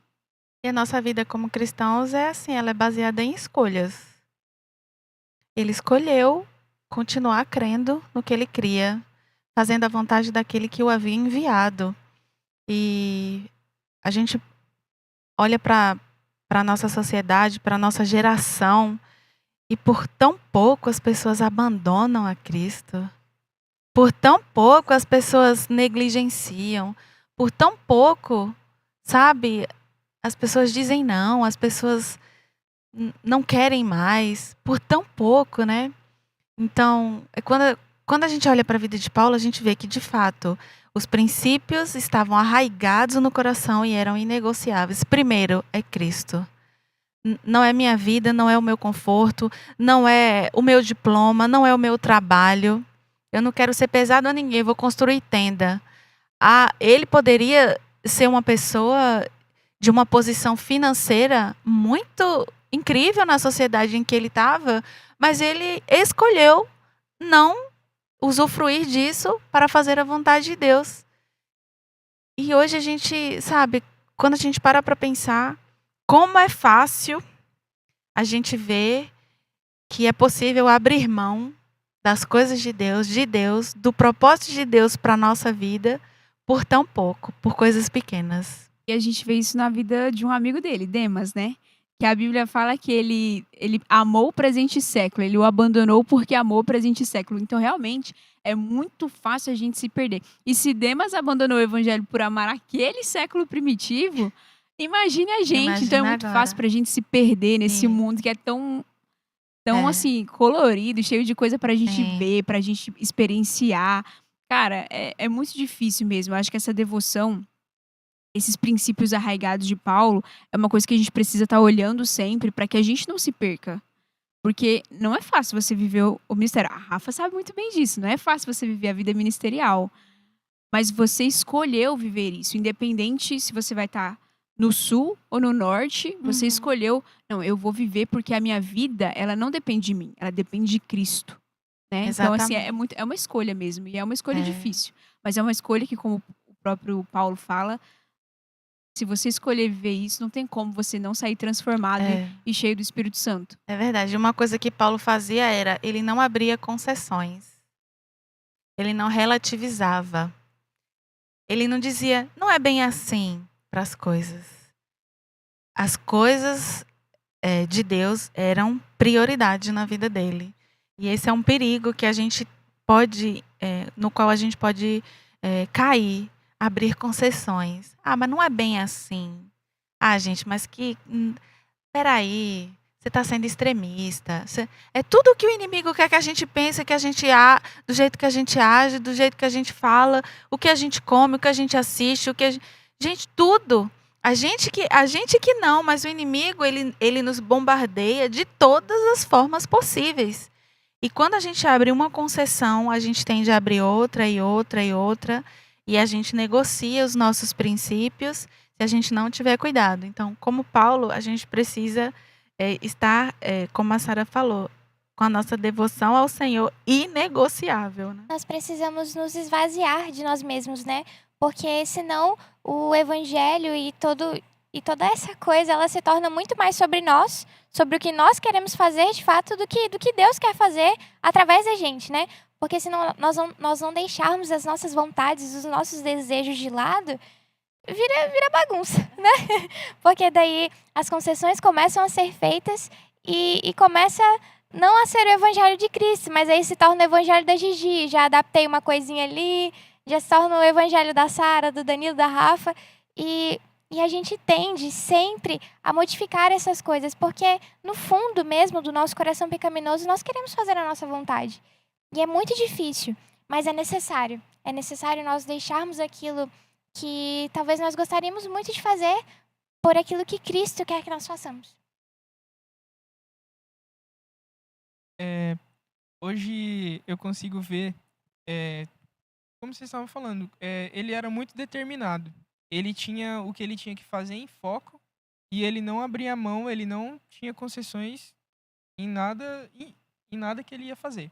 [SPEAKER 4] E a nossa vida como cristãos é assim, ela é baseada em escolhas. Ele escolheu continuar crendo no que ele cria, fazendo a vontade daquele que o havia enviado. E a gente olha para a nossa sociedade, para a nossa geração, e por tão pouco as pessoas abandonam a Cristo. Por tão pouco as pessoas negligenciam. Por tão pouco, sabe, as pessoas dizem não, as pessoas não querem mais. Por tão pouco, né? Então, quando a gente olha para a vida de Paulo, a gente vê que, de fato, os princípios estavam arraigados no coração e eram inegociáveis. Primeiro é Cristo. Não é minha vida, não é o meu conforto, não é o meu diploma, não é o meu trabalho. Eu não quero ser pesado a ninguém, vou construir tenda. Ele poderia ser uma pessoa de uma posição financeira muito incrível na sociedade em que ele estava, mas ele escolheu não usufruir disso para fazer a vontade de Deus. E hoje a gente, sabe, quando a gente para pensar como é fácil a gente ver que é possível abrir mão das coisas de Deus, do propósito de Deus para a nossa vida, por tão pouco, por coisas pequenas.
[SPEAKER 3] E a gente vê isso na vida de um amigo dele, Demas, né? Que a Bíblia fala que ele amou o presente século, ele o abandonou porque amou o presente século. Então, realmente, é muito fácil a gente se perder. E se Demas abandonou o evangelho por amar aquele século primitivo, imagine a gente.
[SPEAKER 4] Imagina
[SPEAKER 3] então, é muito
[SPEAKER 4] agora.
[SPEAKER 3] fácil pra gente se perder nesse
[SPEAKER 4] Sim.
[SPEAKER 3] mundo que é tão assim, colorido, cheio de coisa pra gente
[SPEAKER 4] Sim.
[SPEAKER 3] ver, pra gente experienciar. Cara, é muito difícil mesmo. Eu acho que essa devoção, esses princípios arraigados de Paulo, é uma coisa que a gente precisa estar olhando sempre para que a gente não se perca. Porque não é fácil você viver o ministério. A Rafa sabe muito bem disso. Não é fácil você viver a vida ministerial. Mas você escolheu viver isso. Independente se você vai estar no sul ou no norte, você escolheu. Não, eu vou viver porque a minha vida, ela não depende de mim. Ela depende de Cristo. Né? Então, assim, é uma escolha mesmo. E é uma escolha difícil. Mas é uma escolha que, como o próprio Paulo fala, se você escolher viver isso, não tem como você não sair transformado e cheio do Espírito Santo.
[SPEAKER 4] É verdade. Uma coisa que Paulo fazia era, ele não abria concessões. Ele não relativizava. Ele não dizia, não é bem assim para as coisas. As coisas de Deus eram prioridade na vida dele. E esse é um perigo que a gente no qual a gente pode cair, abrir concessões. Ah, mas não é bem assim. Ah, gente, mas peraí, você está sendo extremista. É tudo que o inimigo quer que a gente pense, que a gente do jeito que a gente age, do jeito que a gente fala, o que a gente come, o que a gente assiste, gente, tudo. A gente que não, mas o inimigo, ele nos bombardeia de todas as formas possíveis. E quando a gente abre uma concessão, a gente tende a abrir outra e outra e outra, e a gente negocia os nossos princípios se a gente não tiver cuidado. Então, como Paulo, a gente precisa estar, como a Sara falou, com a nossa devoção ao Senhor inegociável. Né?
[SPEAKER 5] Nós precisamos nos esvaziar de nós mesmos, né? Porque senão o evangelho e toda essa coisa, ela se torna muito mais sobre nós, sobre o que nós queremos fazer de fato, do que Deus quer fazer através da gente, né? Porque senão nós não deixarmos as nossas vontades, os nossos desejos de lado, vira bagunça, né? Porque daí as concessões começam a ser feitas e começa não a ser o evangelho de Cristo, mas aí se torna o evangelho da Gigi. Já adaptei uma coisinha ali, já se torna o evangelho da Sara, do Danilo, da Rafa. E a gente tende sempre a modificar essas coisas, porque no fundo mesmo do nosso coração pecaminoso, nós queremos fazer a nossa vontade. E é muito difícil, mas é necessário. É necessário nós deixarmos aquilo que talvez nós gostaríamos muito de fazer por aquilo que Cristo quer que nós façamos.
[SPEAKER 2] Hoje eu consigo ver, como vocês estavam falando, ele era muito determinado. Ele tinha o que ele tinha que fazer em foco e ele não abria mão, ele não tinha concessões em nada que ele ia fazer.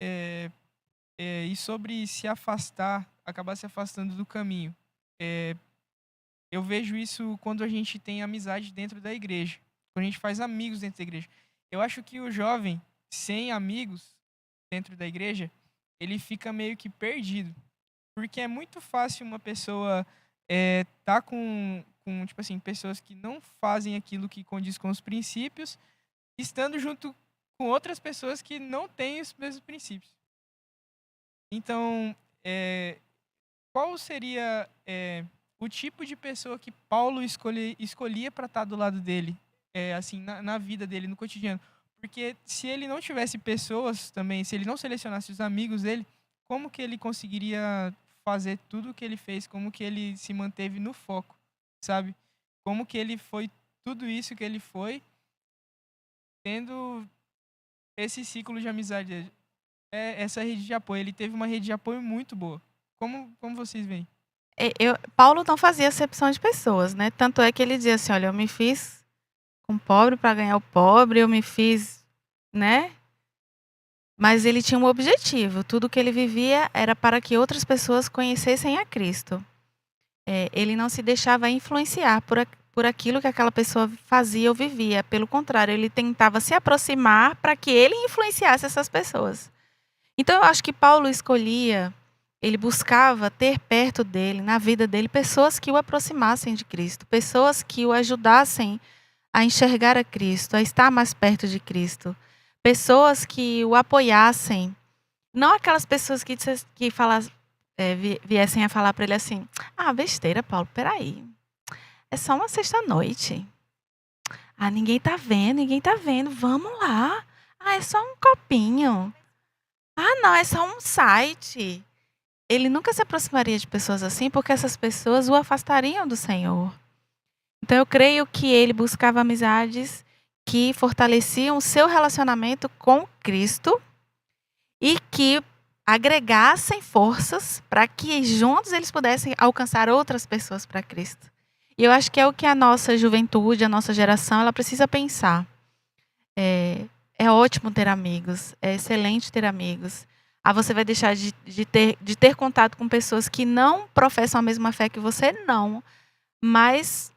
[SPEAKER 2] E sobre se afastar, acabar se afastando do caminho. Eu vejo isso quando a gente tem amizade dentro da igreja, quando a gente faz amigos dentro da igreja. Eu acho que o jovem, sem amigos dentro da igreja, ele fica meio que perdido. Porque é muito fácil uma pessoa tá com tipo assim, pessoas que não fazem aquilo que condiz com os princípios, estando junto com outras pessoas que não têm os mesmos princípios. Então, qual seria o tipo de pessoa que Paulo escolhia para estar do lado dele, assim, na vida dele, no cotidiano? Porque se ele não tivesse pessoas também, se ele não selecionasse os amigos dele, como que ele conseguiria fazer tudo o que ele fez? Como que ele se manteve no foco, sabe? Como que ele foi tudo isso que ele foi, tendo esse ciclo de amizade? Essa rede de apoio. Ele teve uma rede de apoio muito boa. Como vocês veem?
[SPEAKER 4] Paulo não fazia acepção de pessoas, né? Tanto é que ele dizia assim, olha, eu me fiz com pobre para ganhar o pobre, eu me fiz, né? Mas ele tinha um objetivo. Tudo que ele vivia era para que outras pessoas conhecessem a Cristo. Ele não se deixava influenciar por aquilo que aquela pessoa fazia ou vivia. Pelo contrário, ele tentava se aproximar para que ele influenciasse essas pessoas. Então, eu acho que Paulo ele buscava ter perto dele, na vida dele, pessoas que o aproximassem de Cristo, pessoas que o ajudassem a enxergar a Cristo, a estar mais perto de Cristo, pessoas que o apoiassem, não aquelas pessoas que viessem a falar para ele assim, besteira, Paulo, peraí, é só uma sexta-noite, ninguém tá vendo, vamos lá, é só um copinho, não, é só um site. Ele nunca se aproximaria de pessoas assim, porque essas pessoas o afastariam do Senhor. Então, eu creio que ele buscava amizades que fortaleciam o seu relacionamento com Cristo e que agregassem forças para que juntos eles pudessem alcançar outras pessoas para Cristo. E eu acho que é o que a nossa juventude, a nossa geração, ela precisa pensar. É ótimo ter amigos, é excelente ter amigos. Você vai deixar de ter contato com pessoas que não professam a mesma fé que você? Não. Mas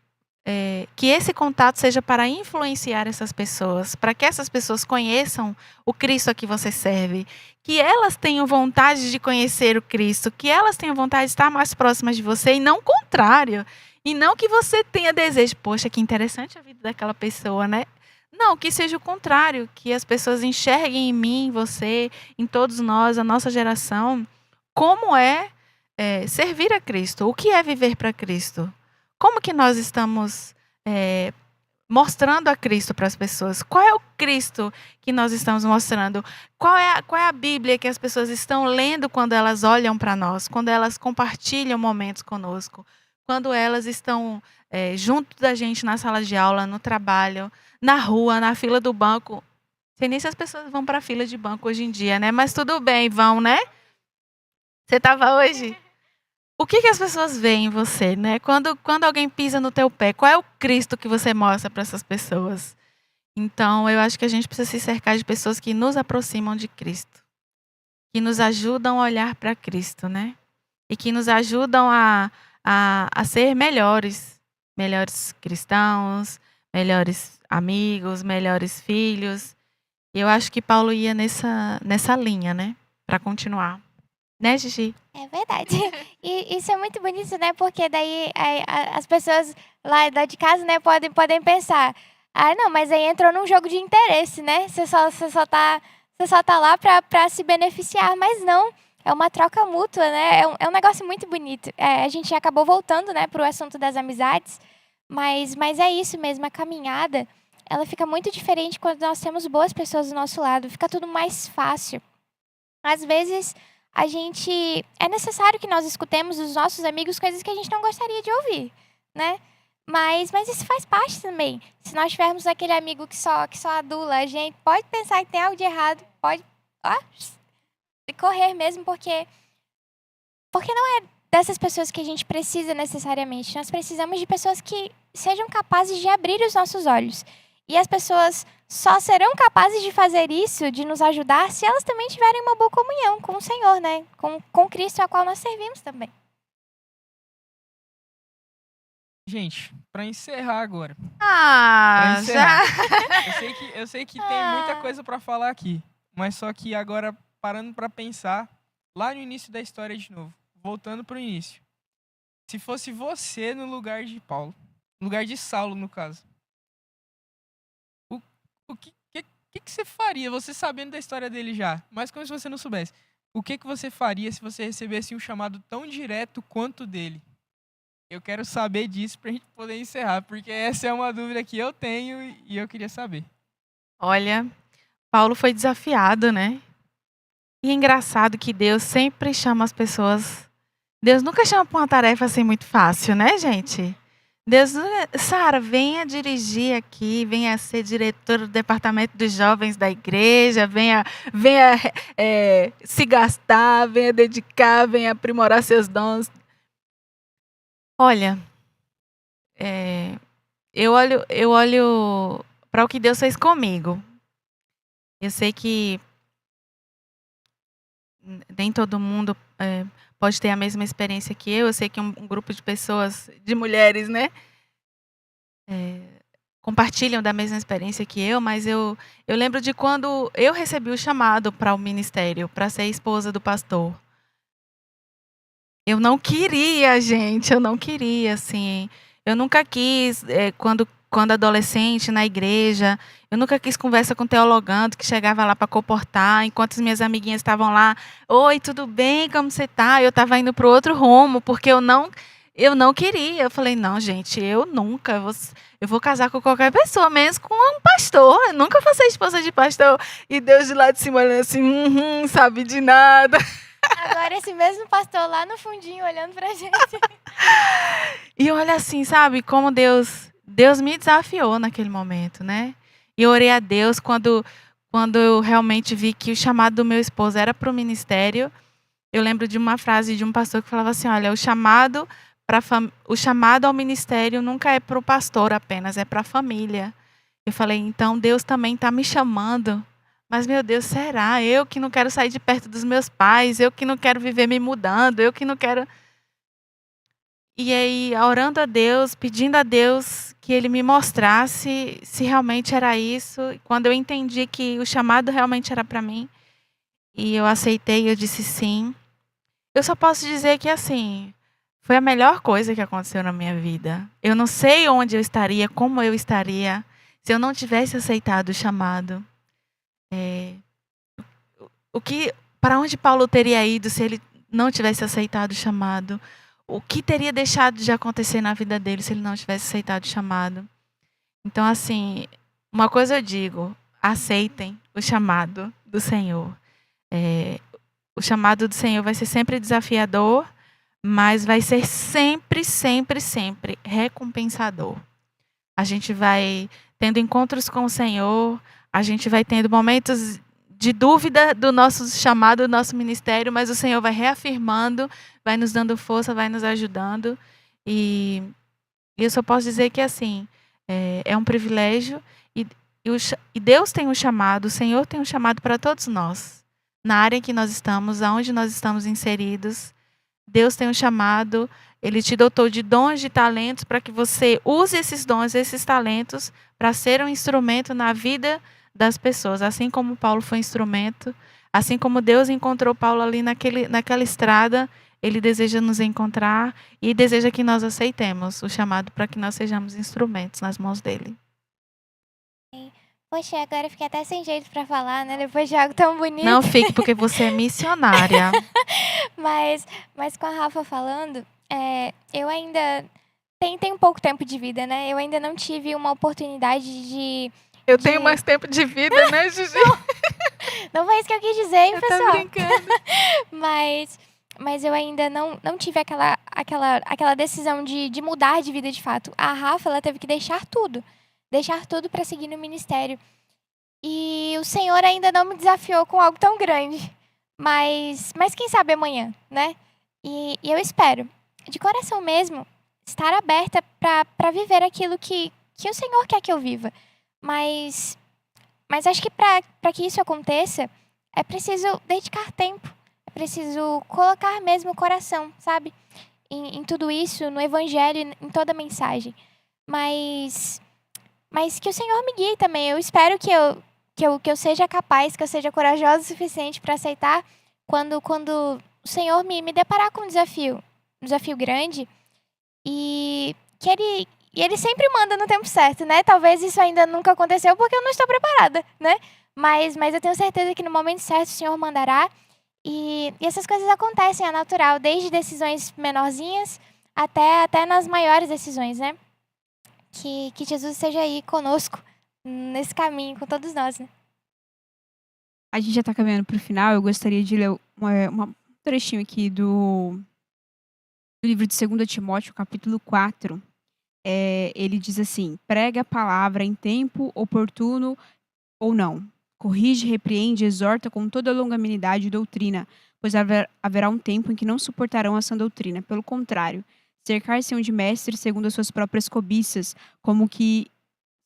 [SPEAKER 4] que esse contato seja para influenciar essas pessoas, para que essas pessoas conheçam o Cristo a que você serve, que elas tenham vontade de conhecer o Cristo, que elas tenham vontade de estar mais próximas de você e não o contrário. E não que você tenha desejo, poxa, que interessante a vida daquela pessoa, né? Não, que seja o contrário, que as pessoas enxerguem em mim, em você, em todos nós, a nossa geração, como servir a Cristo, o que é viver para Cristo. Como que nós estamos mostrando a Cristo para as pessoas? Qual é o Cristo que nós estamos mostrando? Qual é a Bíblia que as pessoas estão lendo quando elas olham para nós, quando elas compartilham momentos conosco, quando elas estão junto da gente na sala de aula, no trabalho, na rua, na fila do banco? Sei nem se as pessoas vão para a fila de banco hoje em dia, né? Mas tudo bem, vão, né? Você estava hoje? O que as pessoas veem em você, né? Quando alguém pisa no teu pé, qual é o Cristo que você mostra para essas pessoas? Então, eu acho que a gente precisa se cercar de pessoas que nos aproximam de Cristo, que nos ajudam a olhar para Cristo, né? E que nos ajudam a ser melhores cristãos, melhores amigos, melhores filhos. E eu acho que Paulo ia nessa linha, né? Para continuar. Né, Gigi?
[SPEAKER 5] É verdade. E isso é muito bonito, né? Porque daí as pessoas lá de casa, né, podem pensar: ah, não, mas aí entrou num jogo de interesse, né? Você só tá lá pra se beneficiar. Mas não, é uma troca mútua, né? É um negócio muito bonito. A gente acabou voltando, né, pro assunto das amizades. Mas é isso mesmo, a caminhada, ela fica muito diferente quando nós temos boas pessoas do nosso lado. Fica tudo mais fácil. Às vezes, é necessário que nós escutemos dos nossos amigos coisas que a gente não gostaria de ouvir, né? Mas isso faz parte também. Se nós tivermos aquele amigo que só adula a gente, pode pensar que tem algo de errado, pode correr mesmo, porque não é dessas pessoas que a gente precisa necessariamente. Nós precisamos de pessoas que sejam capazes de abrir os nossos olhos. E as pessoas só serão capazes de fazer isso, de nos ajudar, se elas também tiverem uma boa comunhão com o Senhor, né? Com Cristo, a qual nós servimos também.
[SPEAKER 2] Gente, pra encerrar agora.
[SPEAKER 4] Ah,
[SPEAKER 2] Pra encerrar.
[SPEAKER 4] já.
[SPEAKER 2] Eu sei que tem muita coisa pra falar aqui, mas só que agora, parando pra pensar, lá no início da história de novo, voltando pro início. Se fosse você no lugar de Paulo, no lugar de Saulo, no caso, o que você faria, você sabendo da história dele já, mas como se você não soubesse, o que você faria se você recebesse um chamado tão direto quanto o dele? Eu quero saber disso pra gente poder encerrar, porque essa é uma dúvida que eu tenho e eu queria saber.
[SPEAKER 4] Olha, Paulo foi desafiado, né? E é engraçado que Deus sempre chama as pessoas. Deus nunca chama para uma tarefa assim muito fácil, né, gente? Deus, Sara, venha dirigir aqui, venha ser diretora do departamento dos jovens da igreja, venha se gastar, venha dedicar, venha aprimorar seus dons. Olha, eu olho para o que Deus fez comigo. Eu sei que nem todo mundo pode ter a mesma experiência que eu. Eu sei que um grupo de pessoas, de mulheres, né, compartilham da mesma experiência que eu, mas eu lembro de quando eu recebi o chamado para o ministério, para ser esposa do pastor. Eu não queria, gente, eu não queria, assim. Eu nunca quis, quando adolescente, na igreja, eu nunca quis conversa com teologando, que chegava lá para comportar, enquanto as minhas amiguinhas estavam lá, oi, tudo bem, como você tá? Eu estava indo para o outro rumo, porque eu não queria. Eu falei, não, gente, eu vou casar com qualquer pessoa, menos com um pastor. Eu nunca vou ser esposa de pastor. E Deus de lá de cima olhando assim, sabe de nada.
[SPEAKER 5] Agora esse mesmo pastor lá no fundinho olhando pra gente.
[SPEAKER 4] E olha assim, sabe, como Deus me desafiou naquele momento, né? E eu orei a Deus quando eu realmente vi que o chamado do meu esposo era para o ministério. Eu lembro de uma frase de um pastor que falava assim, olha, o chamado ao ministério nunca é para o pastor apenas, é para a família. Eu falei, então Deus também está me chamando. Mas, meu Deus, será? Eu que não quero sair de perto dos meus pais, eu que não quero viver me mudando, eu que não quero... E aí, orando a Deus, pedindo a Deus que Ele me mostrasse se realmente era isso. Quando eu entendi que o chamado realmente era para mim, e eu aceitei, eu disse sim. Eu só posso dizer que, assim, foi a melhor coisa que aconteceu na minha vida. Eu não sei onde eu estaria, como eu estaria, se eu não tivesse aceitado o chamado, para onde Paulo teria ido se ele não tivesse aceitado o chamado? O que teria deixado de acontecer na vida dele se ele não tivesse aceitado o chamado? Então, assim, uma coisa eu digo: aceitem o chamado do Senhor. O chamado do Senhor vai ser sempre desafiador, mas vai ser sempre, sempre, sempre recompensador. A gente vai tendo encontros com o Senhor, a gente vai tendo momentos de dúvida do nosso chamado, do nosso ministério, mas o Senhor vai reafirmando, vai nos dando força, vai nos ajudando. E eu só posso dizer que, assim, é um privilégio e Deus tem um chamado, o Senhor tem um chamado para todos nós. Na área em que nós estamos, aonde nós estamos inseridos, Deus tem um chamado, Ele te dotou de dons, de talentos, para que você use esses dons, esses talentos, para ser um instrumento na vida das pessoas. Assim como Paulo foi instrumento, assim como Deus encontrou Paulo ali naquela estrada, Ele deseja nos encontrar e deseja que nós aceitemos o chamado para que nós sejamos instrumentos nas mãos dEle.
[SPEAKER 5] Poxa, agora eu fiquei até sem jeito pra falar, né? Depois de algo tão bonito.
[SPEAKER 4] Não fique, porque você é missionária.
[SPEAKER 5] Mas com a Rafa falando, eu ainda tenho pouco tempo de vida, né? Eu ainda não tive uma oportunidade de...
[SPEAKER 4] Eu tenho mais tempo de vida, né, Gigi?
[SPEAKER 5] Não foi isso que eu quis dizer, hein,
[SPEAKER 4] Eu
[SPEAKER 5] pessoal?
[SPEAKER 4] tô brincando.
[SPEAKER 5] Mas eu ainda não tive aquela decisão de mudar de vida de fato. A Rafa, ela teve que deixar tudo para seguir no ministério. E o Senhor ainda não me desafiou com algo tão grande. Mas quem sabe amanhã, né? E eu espero, de coração mesmo, estar aberta para viver aquilo que o Senhor quer que eu viva. Mas acho que para que isso aconteça, é preciso dedicar tempo. É preciso colocar mesmo o coração, sabe? Em tudo isso, no Evangelho, em toda a mensagem. Mas que o Senhor me guie também. Eu espero que eu seja capaz, que eu seja corajosa o suficiente para aceitar quando o Senhor me deparar com um desafio grande, e que ele sempre manda no tempo certo, né? Talvez isso ainda nunca aconteceu porque eu não estou preparada, né? Mas eu tenho certeza que no momento certo o Senhor mandará, e essas coisas acontecem, é natural, desde decisões menorzinhas até nas maiores decisões, né? Que Jesus esteja aí conosco nesse caminho, com todos nós, né?
[SPEAKER 3] A gente já tá caminhando pro final. Eu gostaria de ler um trechinho aqui do livro de 2 Timóteo, capítulo 4. Ele diz assim: prega a palavra em tempo oportuno ou não. Corrige, repreende, exorta com toda longanimidade e doutrina, pois haverá um tempo em que não suportarão a sã doutrina. Pelo contrário, cercar-se-ão de mestres segundo as suas próprias cobiças, como que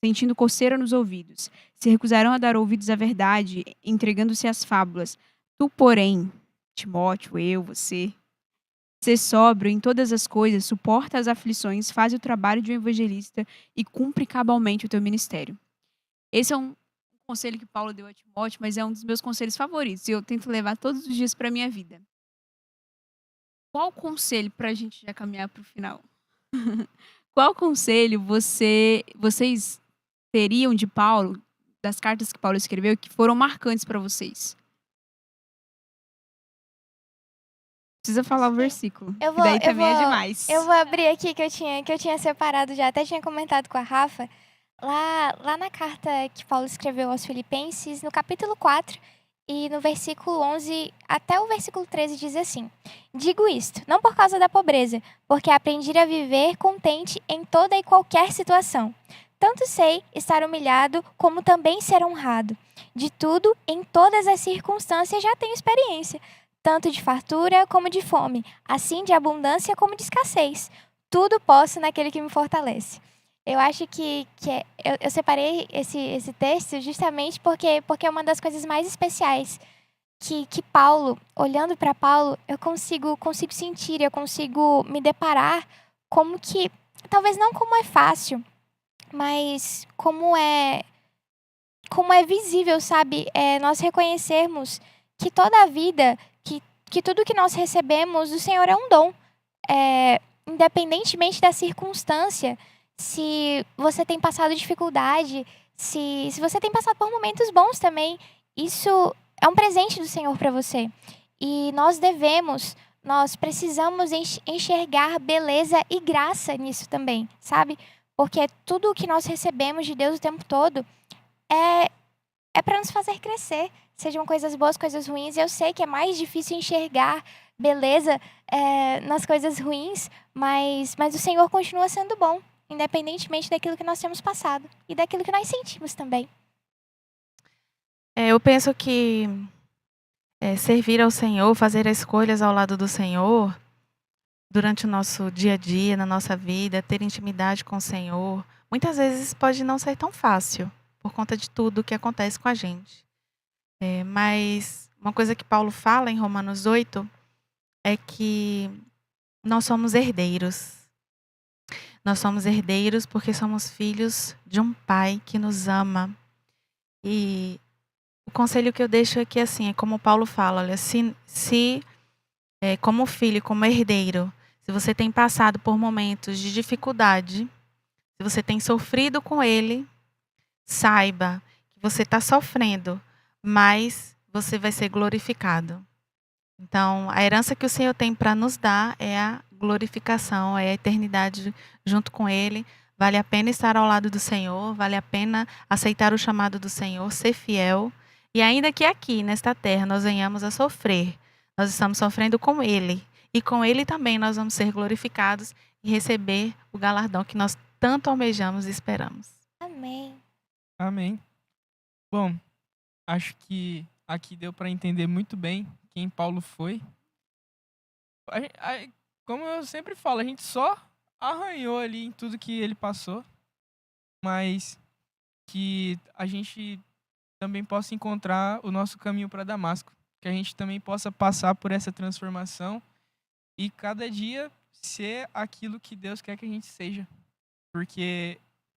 [SPEAKER 3] sentindo coceira nos ouvidos. Se recusarão a dar ouvidos à verdade, entregando-se às fábulas. Tu, porém, Timóteo, você, sê sóbrio em todas as coisas, suporta as aflições, faz o trabalho de um evangelista e cumpre cabalmente o teu ministério. Esse é um conselho que Paulo deu a Timóteo, mas é um dos meus conselhos favoritos, e eu tento levar todos os dias para a minha vida. Qual conselho, para a gente já caminhar para o final? Qual conselho vocês teriam de Paulo, das cartas que Paulo escreveu, que foram marcantes para vocês? Precisa falar o versículo, que daí também é demais.
[SPEAKER 5] Eu vou abrir aqui que eu tinha separado já, até tinha comentado com a Rafa. Lá na carta que Paulo escreveu aos Filipenses, no capítulo 4, e no versículo 11 até o versículo 13 diz assim: digo isto, não por causa da pobreza, porque aprendi a viver contente em toda e qualquer situação. Tanto sei estar humilhado, como também ser honrado. De tudo, em todas as circunstâncias já tenho experiência, tanto de fartura como de fome, assim de abundância como de escassez. Tudo posso naquele que me fortalece. Eu acho que eu separei esse texto justamente porque é uma das coisas mais especiais que Paulo, olhando para Paulo, eu consigo sentir, eu consigo me deparar como que, talvez não como é fácil, mas como é visível, sabe? Nós reconhecermos que toda a vida, que tudo que nós recebemos do Senhor é um dom. Independentemente da circunstância, se você tem passado dificuldade, se você tem passado por momentos bons também, isso é um presente do Senhor para você. E nós precisamos enxergar beleza e graça nisso também, sabe? Porque tudo o que nós recebemos de Deus o tempo todo é para nos fazer crescer. Sejam coisas boas, coisas ruins. Eu sei que é mais difícil enxergar beleza nas coisas ruins, mas o Senhor continua sendo bom, independentemente daquilo que nós temos passado e daquilo que nós sentimos também.
[SPEAKER 4] Eu penso que servir ao Senhor, fazer escolhas ao lado do Senhor, durante o nosso dia a dia, na nossa vida, ter intimidade com o Senhor, muitas vezes pode não ser tão fácil, por conta de tudo que acontece com a gente. Mas uma coisa que Paulo fala em Romanos 8 é que nós somos herdeiros. Nós somos herdeiros porque somos filhos de um Pai que nos ama. E o conselho que eu deixo é que, assim, é como Paulo fala, olha, como filho, como herdeiro, se você tem passado por momentos de dificuldade, se você tem sofrido com ele, saiba que você está sofrendo, mas você vai ser glorificado. Então, a herança que o Senhor tem para nos dar é a glorificação, é a eternidade junto com ele. Vale a pena estar ao lado do Senhor, vale a pena aceitar o chamado do Senhor, ser fiel. E ainda que aqui, nesta terra, nós venhamos a sofrer, nós estamos sofrendo com Ele. E com Ele também nós vamos ser glorificados e receber o galardão que nós tanto almejamos e esperamos.
[SPEAKER 5] Amém.
[SPEAKER 2] Amém. Bom, acho que aqui deu para entender muito bem quem Paulo foi. Como eu sempre falo, a gente só arranhou ali em tudo que ele passou, mas que a gente também possa encontrar o nosso caminho para Damasco, que a gente também possa passar por essa transformação e cada dia ser aquilo que Deus quer que a gente seja, porque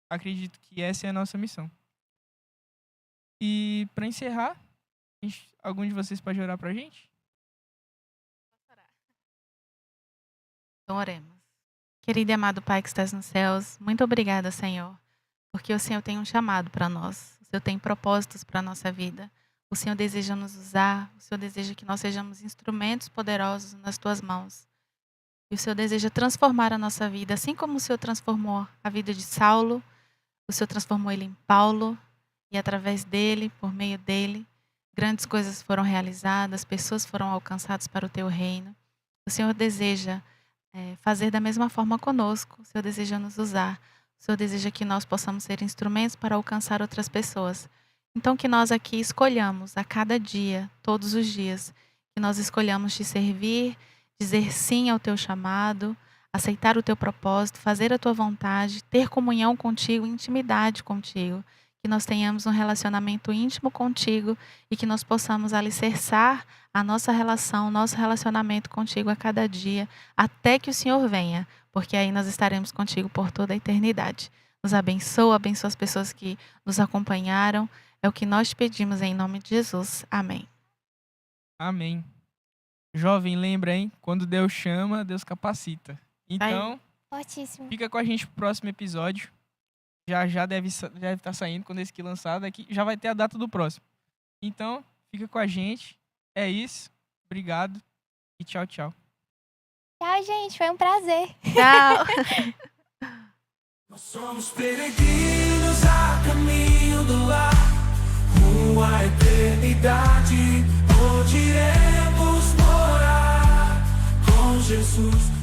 [SPEAKER 2] acredito que essa é a nossa missão. E para encerrar, algum de vocês pode orar para a gente?
[SPEAKER 4] Então oremos. Querido e amado Pai que estás nos céus, muito obrigada, Senhor, porque o Senhor tem um chamado para nós. O Senhor tem propósitos para a nossa vida. O Senhor deseja nos usar. O Senhor deseja que nós sejamos instrumentos poderosos nas tuas mãos. E o Senhor deseja transformar a nossa vida, assim como o Senhor transformou a vida de Saulo. O Senhor transformou ele em Paulo. E através dele, por meio dele, grandes coisas foram realizadas, pessoas foram alcançadas para o teu reino. O Senhor deseja fazer da mesma forma conosco. O Senhor deseja nos usar. O Senhor deseja que nós possamos ser instrumentos para alcançar outras pessoas. Então que nós aqui escolhamos a cada dia, todos os dias, que nós escolhamos te servir, dizer sim ao teu chamado, aceitar o teu propósito, fazer a tua vontade, ter comunhão contigo, intimidade contigo. Que nós tenhamos um relacionamento íntimo contigo e que nós possamos alicerçar a nossa relação, nosso relacionamento contigo a cada dia, até que o Senhor venha, porque aí nós estaremos contigo por toda a eternidade. Nos abençoa as pessoas que nos acompanharam. É o que nós te pedimos em nome de Jesus. Amém.
[SPEAKER 2] Amém. Jovem, lembra, hein? Quando Deus chama, Deus capacita. Então,
[SPEAKER 5] Fortíssimo.
[SPEAKER 2] fica com a gente pro próximo episódio. Já deve estar saindo quando esse aqui lançado. Aqui já vai ter a data do próximo. Então, fica com a gente. É isso. Obrigado. E tchau, tchau.
[SPEAKER 5] Tchau, gente. Foi um prazer.
[SPEAKER 4] Tchau.
[SPEAKER 1] Nós somos peregrinos a caminho do lar, rumo à eternidade, onde iremos morar com Jesus.